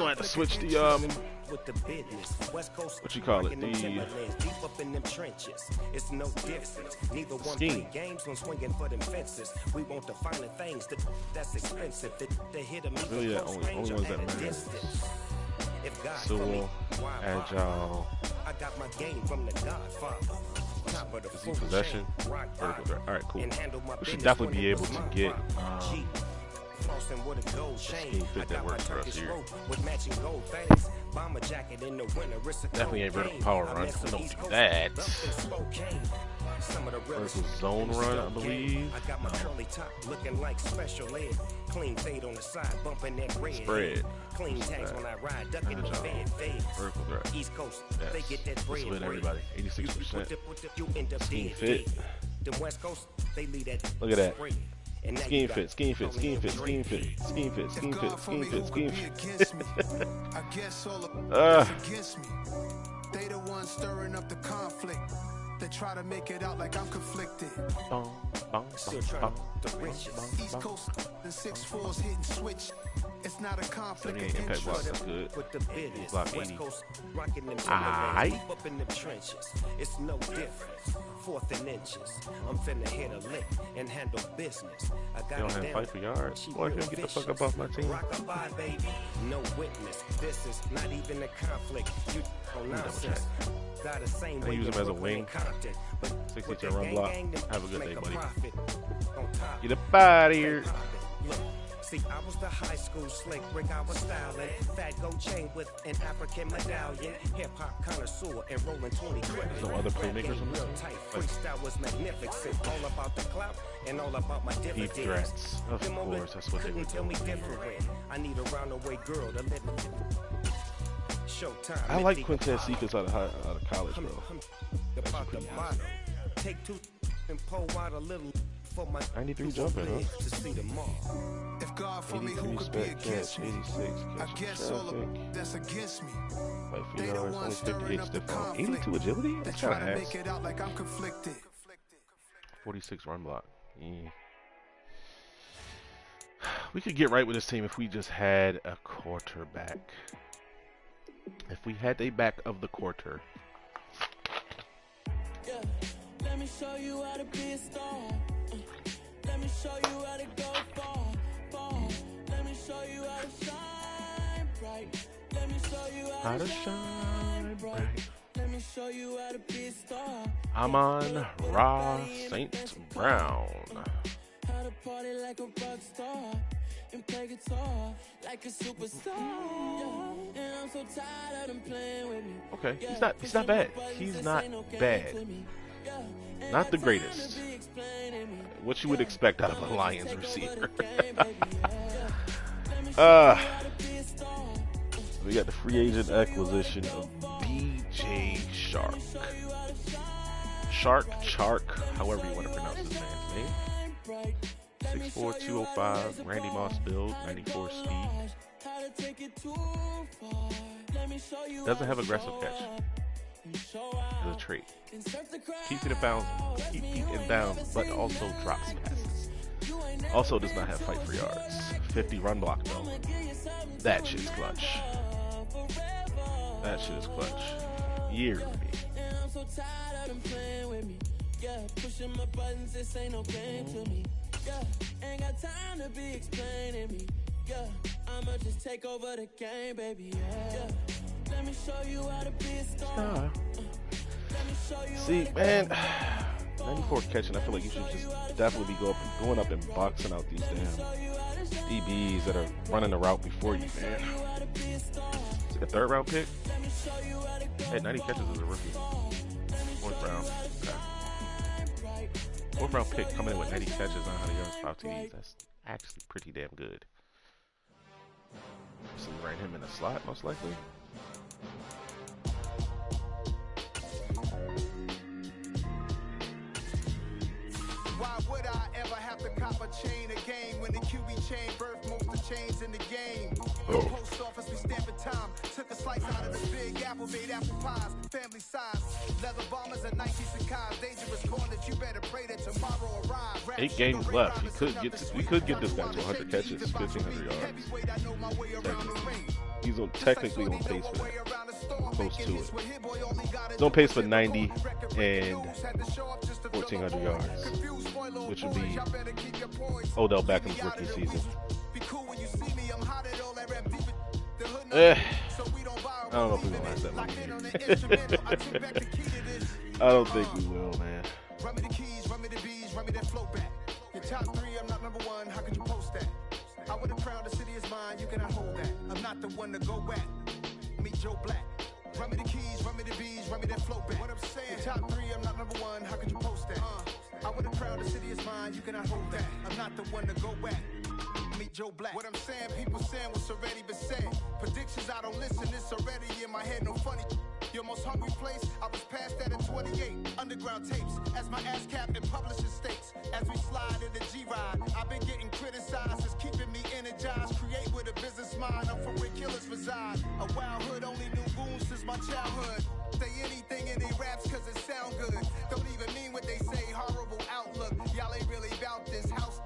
have to switch the what you call it, the scheme. Really, the only ones that matter. Sewell, agile. I got my game from the Godfather. Top of the Is he possession? Vertical threat. All right, cool. We should definitely be able to get a scheme fit that works for us here. Definitely ain't vertical power run. We don't do that. Vertical zone run, I believe. Spread. Clean tags when I ride, ducking in the fed. Vertical threat. East Coast, yes. they get that bread. Win everybody. 86%. Scheme fit. The West Coast, they lead that. Look at that. Scheme fit, scheme fit, scheme fit, scheme fit, scheme fit, scheme fit, scheme fit, scheme fit. I guess all of against me. They the ones stirring up the conflict. They try to make it out like I'm conflicted. Still trying to riches. East Coast and 6'4s hitting switch. It's not a conflict. 78 impact block, that's good. Block 80. Aight. Up in the trenches. It's no difference. Fourth and inches. I'm finna hit a lick and handle business. I got you don't have fight for yards. Boy, you get the fuck up off my team. Rock-a-bye, baby. No witness. This is not even a conflict. You nonsense. Got a same I use him as a wing. 62 run block. Have a good day, buddy. Get up out of here. Look. See, I was the high school slick Rick, I was styling. Fat gold chain with an African medallion. Hip-hop connoisseur and rolling 20 quick. No other playmakers on real tight. Freestyle was magnificent. All about the clout and all about my dividends. Deep threats. Of course, that's what they would tell me different. I need a roundaway girl to live in. Showtime. I like Quintez Cephas out of college, bro. About the bottom. Take two and pull out a little. 93 jumping, huh? To see them all. If God for me, who could be against me? 86, I guess all of that's against me. Like 3 yards, only 58 stiff arm. 82 agility? That's kind of ass. Make it out like I'm conflicted. 46 run block. Yeah. We could get right with this team if we just had a quarterback. If we had a back of the quarter. Yeah. Let me show you how to be a star. Let me show you how to go far. Let me show you how to shine bright. Let me show you how to shine bright. Let me show you how to be a star. Amon-Ra St. Brown. How to party like a rock star and play guitar like a superstar. Yeah. And I'm so tired of them playing with me. Okay, he's not bad. He's not bad. Not the greatest. What you would expect out of a Lions receiver. We got the free agent acquisition of B.J. Chark. Chark, however you want to pronounce his man's name. 6'4", 205, Randy Moss build, 94 speed. Doesn't have aggressive catch. It's a trait. Keep it in bounds, keep feet in bounds, but also drops passes. Also does not have fight for yards. 50 run block though. That shit's clutch. That shit is clutch. Yearly. Yeah, pushing my buttons, this ain't no game to me. Yeah, ain't got time to be explaining me. Yeah, I'ma just take over the game, baby. Yeah, let me show you how to be a star. See, man, 94 catching. I feel like you should just definitely be going up and boxing out these damn DBs that are running the route before you, man. It's like a 3rd round pick. Hey, 90 catches as a rookie. 4th round. Okay. 4th round pick coming in with 90 catches, 900 yards, 5 TDs. That's actually pretty damn good. So we ran him in the slot, most likely. Why would I ever have to cop a chain again when the QB chain birthed most of the chains in the game? The post office, we stamping time. Took a slice out of the big apple, made apple pies, family size. Leather bombers and Nike Sacai's. Dangerous corners, you better pray that tomorrow arrive. 8 games left. We could get this guy to 100 catches, 1,500 yards. He's technically on pace for that. Close to it. He's on pace for 90 and 1,400 yards, which would be Odell Beckham's rookie season. I don't know if we're going to last that long here. I don't think we will, man. Run me the keys, run me the bees, run me that flow back. Your top 3, I'm not number 1, how could you post that? I would have crowned the city is mine, you cannot hold that. I'm not the one to go at. Meet Joe Black. Run me the keys, run me the bees, run me that flow back. What I'm saying, your top 3, I'm not number 1, how could you post that? I would have crowned the city is mine, you cannot hold that. I'm not the one to go at. Meet Joe Black. What I'm saying, people saying what's already been said. Predictions, I don't listen, it's already in my head, no funny. Your most hungry place, I was past that at 28. Underground tapes, as my ass cap in publishing states. As we slide in the G-Ride, I've been getting criticized, it's keeping me energized. Create with a business mind, I'm from where killers reside. A wild hood, only knew goons since my childhood. Say anything in they raps cause it sound good. Don't even mean what they say, horrible outlook. Y'all ain't really about this house.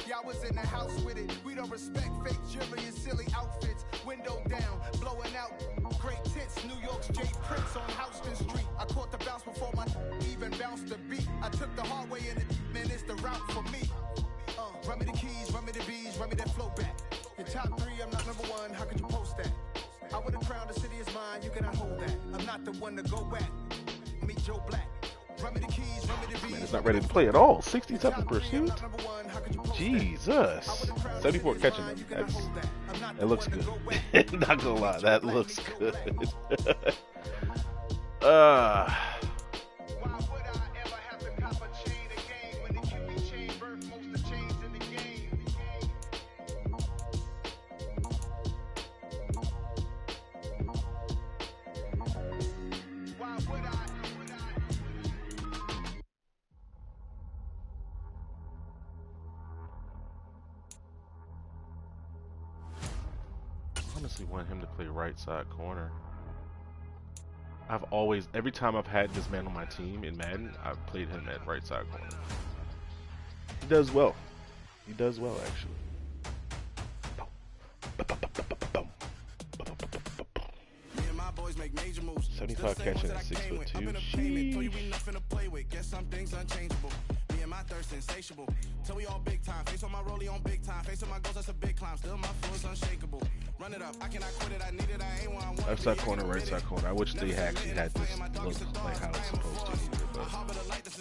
Y'all was in the house with it. We don't respect fake jewelry and silly outfits. Window down, blowing out great tits. New York's Jay Prince on Houston Street. I caught the bounce before my even bounced the beat. I took the hard way in it, man, it's the route for me. Run me the keys, run me the bees, run me that flow back. Your top 3, I'm not number 1, how could you post that? I would have crowned the city is mine, you cannot hold that. I'm not the one to go at. Meet Joe Black. Run me the keys, run me the bees. Man, it's not ready to play at all. 67 pursuit. Jesus. 74 catching them. That looks good. Not gonna lie, that looks good. Honestly want him to play right side corner. I've always, every time I've had this man on my team in Madden, I've played him at right side corner. He does well. He does well, actually. 75 catching at 6'2". My thirst insatiable. Till we all big time. Face on my rollie on big time. Face on my goals, that's a big climb. Still my flow is unshakable. Run it up. I cannot quit it. I need it. I ain't one. I want left side corner, right side corner. I wish they actually had this look like how it's supposed to here, but it's what it is.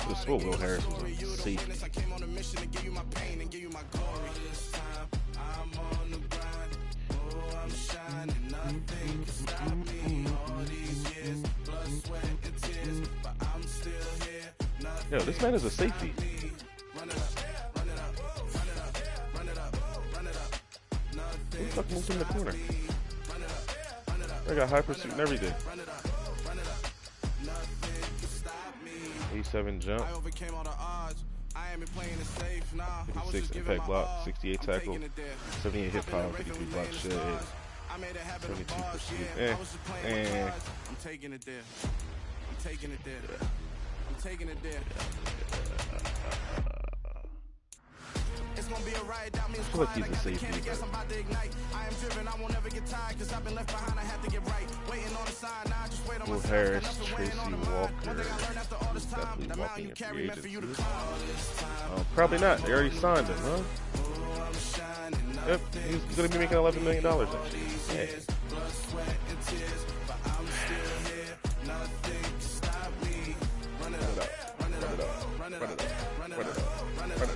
This Will Harris was a safety. I came on a mission to give you my pain and give you my glory. This time I'm on the grind. Oh, I'm shining. Nothing can stop me. All these years, blood, sweat, and tears, but I'm still here. Yo, this man is a safety. Who the fuck moved in the corner? I got high pursuit and everything. 87 jump. 56 impact block, 68 tackle, 78 hit power, 53 block shed, 72 pursuit. I'm taking it there. I'm taking it there. I'm taking it there. It's gonna be a riot down me. I feel like he's a safety. I am driven, I won't ever get tired because I've been left behind. I have to get right. Waiting on the sign, now just wait on my Harris, Tracy Walker. Definitely walking in free agency. Probably not. They already signed him, huh? Yep, he's gonna be making $11 million next year. Yeah. Nothing can stop me. Run it up, run it up, run it up, run it up, run it up.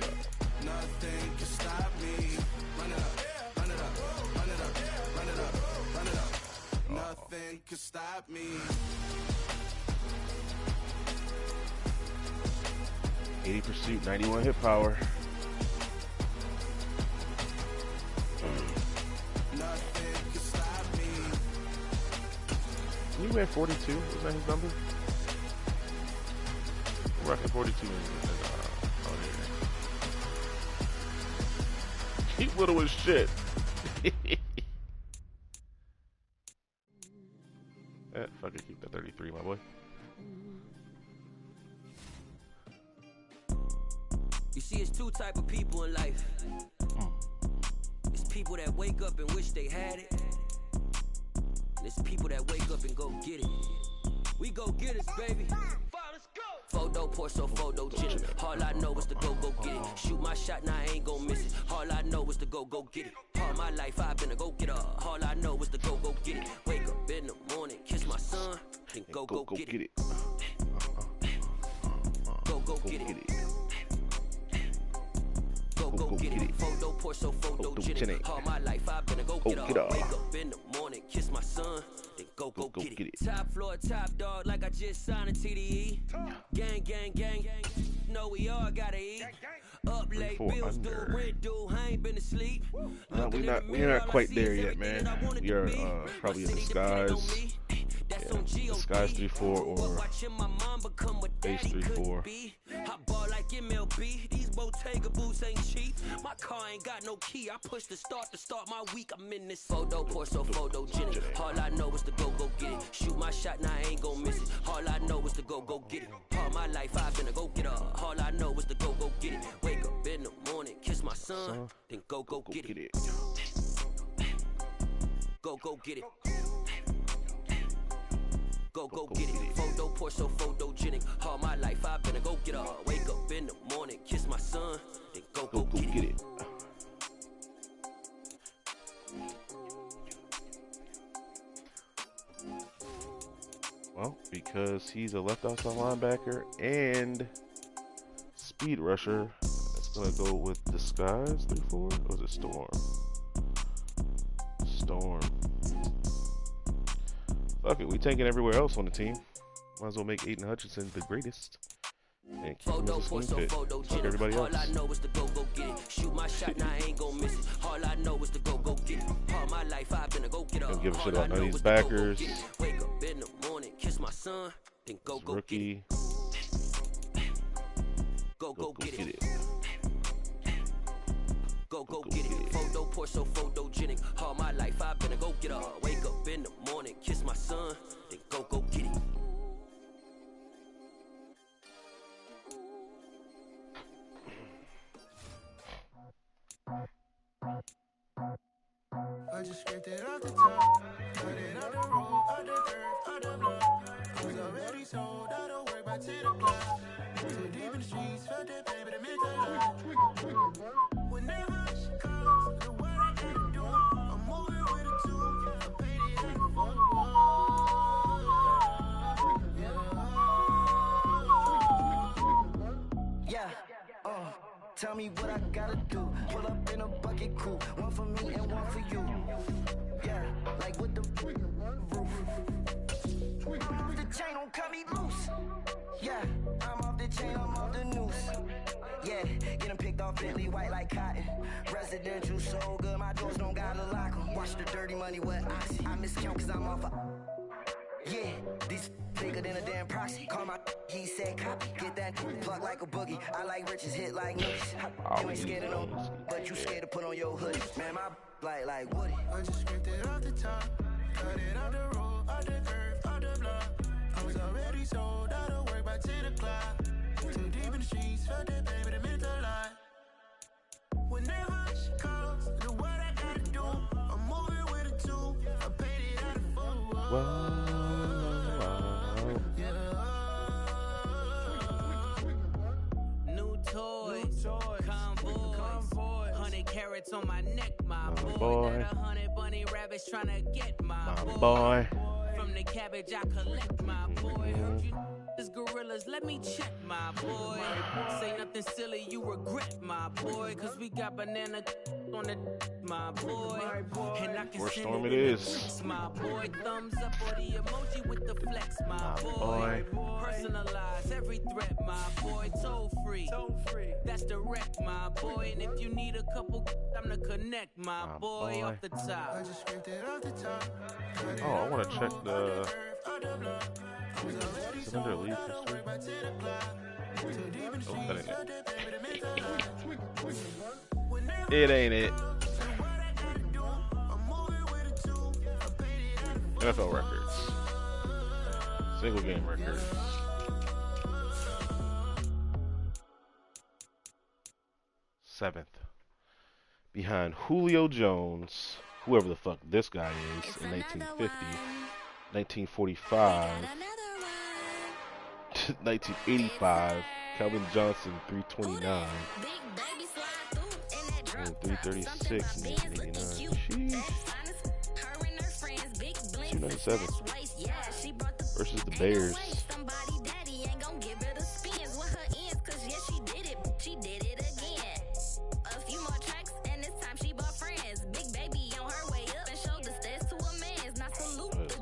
Nothing can stop me. 80 pursuit, 91 hit power. Nothing can stop me. He ran 42. Was that his number? Roughly 42 minutes. He's little as shit. Fuck it, keep that 33, my boy. You see, it's two type of people in life. It's people that wake up and wish they had it. And it's people that wake up and go get it. We go get it, baby. Photo, Porsche, photo, gym. All I know is to go get it. Shoot my shot, now I ain't gon' miss it. All I know is to go get it. All my life I've been a go-getter. All I know is to go get get it. Wake up in the morning, kiss my son, then go get it. Go get it. Go get it. Photo poor so photogenic. All my life I've been a go get up. Wake up in the morning, kiss my son, then go get it. Top floor, top dog, like I just signed a TDE. Gang. Know we all gotta eat. Up late, bills due, rent due, I ain't been asleep. We're not quite there yet, man. We are probably in the skies. Yeah, the skies 3-4 or base 3-4. I ball like MLB. These Bottega boots ain't cheap. My car ain't got no key. I push the start to start my week. I'm in this photo poor so photogenic. All I know is to go get it. Shoot my shot, now I ain't gon' miss it. All I know is to go get it. All my life I've been a go getter. All I know is to go get it. Wake up in the morning, kiss my son, then go get it. Go get it. Go get it. Photo poor so photogenic. All my life I've been a go getter. Wake up in the morning, kiss my son, then go get it. Well, because he's a left outside linebacker and speed rusher, it's gonna go with Disguise 3-4. Or was it Storm? Storm. Fuck it, we tanking everywhere else on the team. Might as well make Aiden Hutchinson the greatest and keep him as a swing fit. Fuck everybody else. All I know is to go get it. Shoot my shot, now I ain't gon' miss it. All I know is to go get it. All my life I've been a go getter. Don't give a shit about none of these backers. Wake up in the morning, kiss my son, then go get it. Go get it. Go get it. Photo poor so photogenic. All my life I've been a go getter. Wake up in the morning, kiss my son, then go get it. I just scraped it off the top, cut it on the road, on the earth, on the block. I was already sold, I don't work by 10 o'clock. Too deep in the streets, felt that pain, but it meant a lot. Whenever she calls, the what I gotta do, I'm moving with a two, I paid it at the phone. Yeah, tell me what I gotta do. Pull up in a bucket crew, one for me and one for you. Yeah, like with the roof. The chain don't cut me loose. Yeah, I'm off the chain, I'm off the noose. Yeah, getting picked off Bentley white like cotton. Residential so good, my doors don't gotta lock 'em. Watch the dirty money with oxy. I miscount cause I'm off yeah, these bigger than a damn proxy. Call my he said copy. Get that plug like a boogie. I like riches hit like noogies. You ain't scared of no, but you scared to put on your hoodie. Man, my like Woody. I just scraped it off the top, cut it on the road, on the curve, on the block. I was already sold, I don't work by 10 o'clock. Too deep in the streets, felt that pain, but it meant a lot. Whenever she calls, the what I gotta do, I'm moving with a two, I paid it at the phone. New toys, convoy, 100 carats on my neck, my boy. That 100 bunny rabbits tryna get my boy. From the cabbage I collect, my boy. Heard you is gorillas, let me check, my boy. Say nothing silly, you regret, my boy. Cause we got banana on the my boy. And I can Storm it is. My boy, thumbs up or the emoji with the flex, my boy. Personalize every threat, my boy. Toll free. That's direct, my boy. And if you need a couple, I'm to connect, my boy. Off the top. I just scraped it off the top. Oh, I want to check the cylinder leaf history. Oh, that ain't it. It ain't it. NFL records. Single game records. Seventh. Behind Julio Jones, whoever the fuck this guy is, in 1950, 1945, 1985, Calvin Johnson, 329, and 336, 1989. Sheesh. 297 versus the Bears.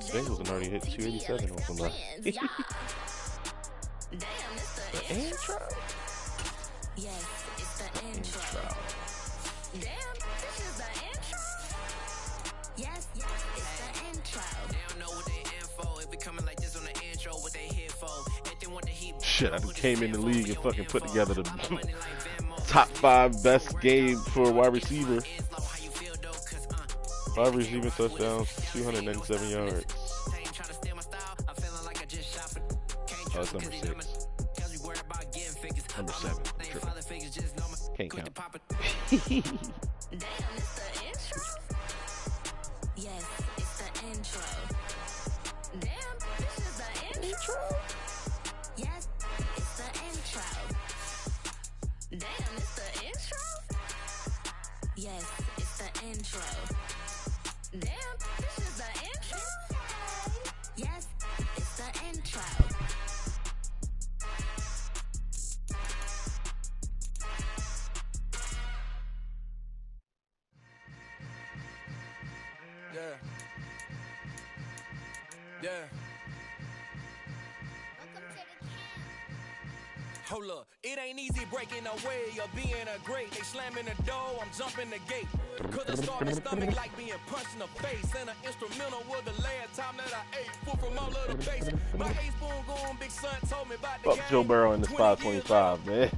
Bengals had already hit 287 on somebody. The intro? Yes, it's the intro. Damn, this is the intro. Yes, it's the intro. They don't know what they info. If we coming like this on the intro, what they here for? If they want to heat. Shit, I just came in the league and fucking put together the top 5 best game for a wide receiver. 5 receiving touchdowns, 297 yards. Oh, it's number 6. Number 7. Triple. Can't count. Yes, it's the intro. Damn, this is the intro. Yes, it's the intro. Damn, it's the intro. Yes, it's the intro. Damn, this is the intro. Yes, it's the intro. Yeah. Hold up, it ain't easy breaking away or being a great. They slamming the door, I'm jumping the gate. Cause I start my stomach like being punched in the face. And an instrumental was the last time that I ate food from all of the base. My ace spoon going, big son told me about the Fuck Joe Burrow in this 525, man.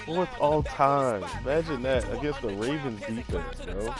Fourth all time. Imagine that against the Ravens defense, bro.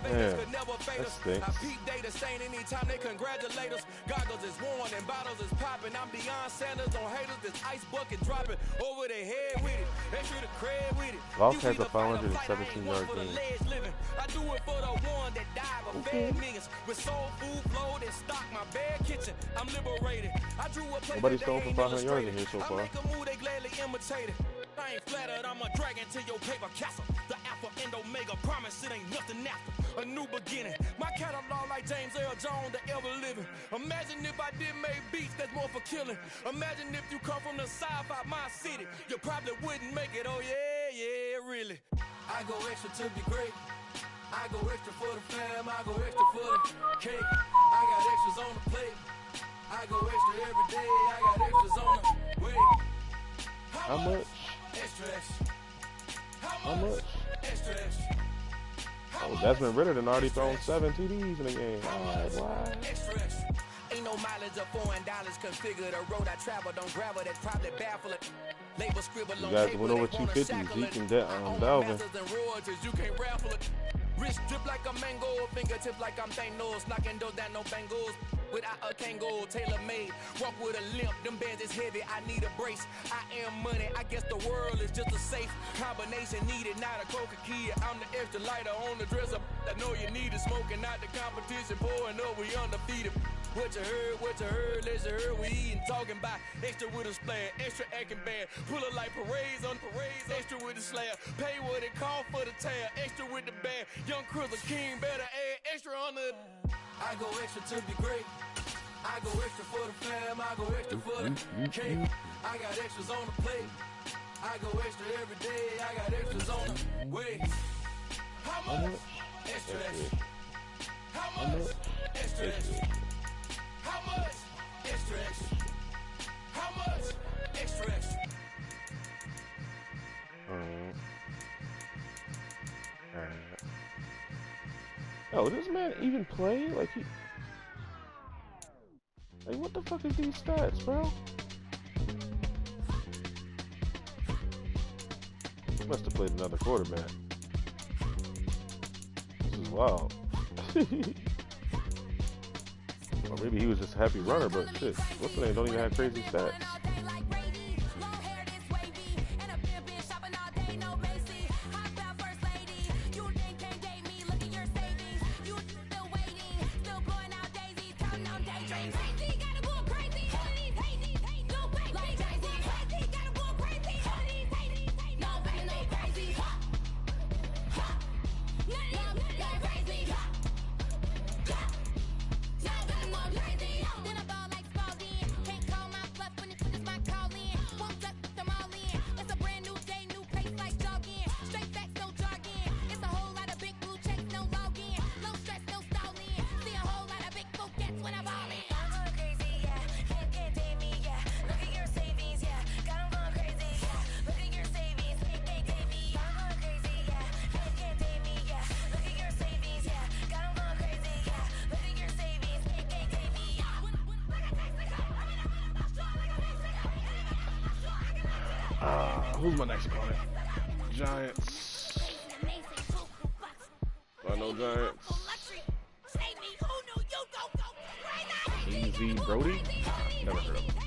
Man, that stinks. Anytime they congratulate us, goggles is worn and bottles is popping. I'm beyond Sanders on haters, this ice bucket dropping over their head with it. They should have cred with it. Golf has a 517-yard game. I do it for the one that died of fed millions with soul food flowed and stock my bad kitchen. I'm liberated. I drew a play. Nobody's thrown for 500 yards in here so far. I make a move, they gladly imitated. I ain't flattered, I'm a dragon to your paper castle. The Alpha and Omega promise it ain't nothing after. A new beginning. My catalog like James Earl Jones, the ever living. Imagine if I did make beats that's more for killing. Imagine if you come from the south out my city. You probably wouldn't make it, oh yeah, really. I go extra to be great. I go extra for the fam, I go extra for the cake. I got extras on the plate. I go extra every day, I got extras on the way. How much? Extra, extra. How much? Extra, extra. Oh, Desmond Ridder done already thrown 7 TDs in the game. Alright, why? Extra, extra. Ain't no mileage of $4 configure the road I travel. Don't gravel, that's probably baffling. Label scribble on You guys paper, went over they wanna 250. shackle it. Zeke and Dalvin. Dalvin. You can't raffle it. Wrist drip like a mango, fingertip like I'm Thanos, knocking those down, no bangles. Without a Kango, tailor-made, walk with a limp, them bands is heavy, I need a brace. I am money, I guess the world is just a safe combination needed, not a coca key. I'm the extra lighter on the dresser, I know you need it, smoking out the competition, pouring up, we undefeated. What you heard, let's heard, we eating, talking about extra with a splash, extra acting bad, pull it like parades on parades, extra with the slab, pay what it cost for the tab, extra with the band, young Chris, king, better add extra on the. I go extra to be great. I go extra for the fam. I go extra for the cake. I got extras on the plate. I go extra every day. I got extras on the way. How much? Extra, extra. How much? Extra, extra. How much? Extra, extra. How much? Extra, extra. Oh, this man even play? Like what the fuck is these stats, bro? He must have played another quarterback. This is wild. Or maybe he was just a happy runner, but shit, what's the name? Don't even have crazy stats. Who's my next opponent? Giants. Do I know Giants? Easy Brody? Never heard of him.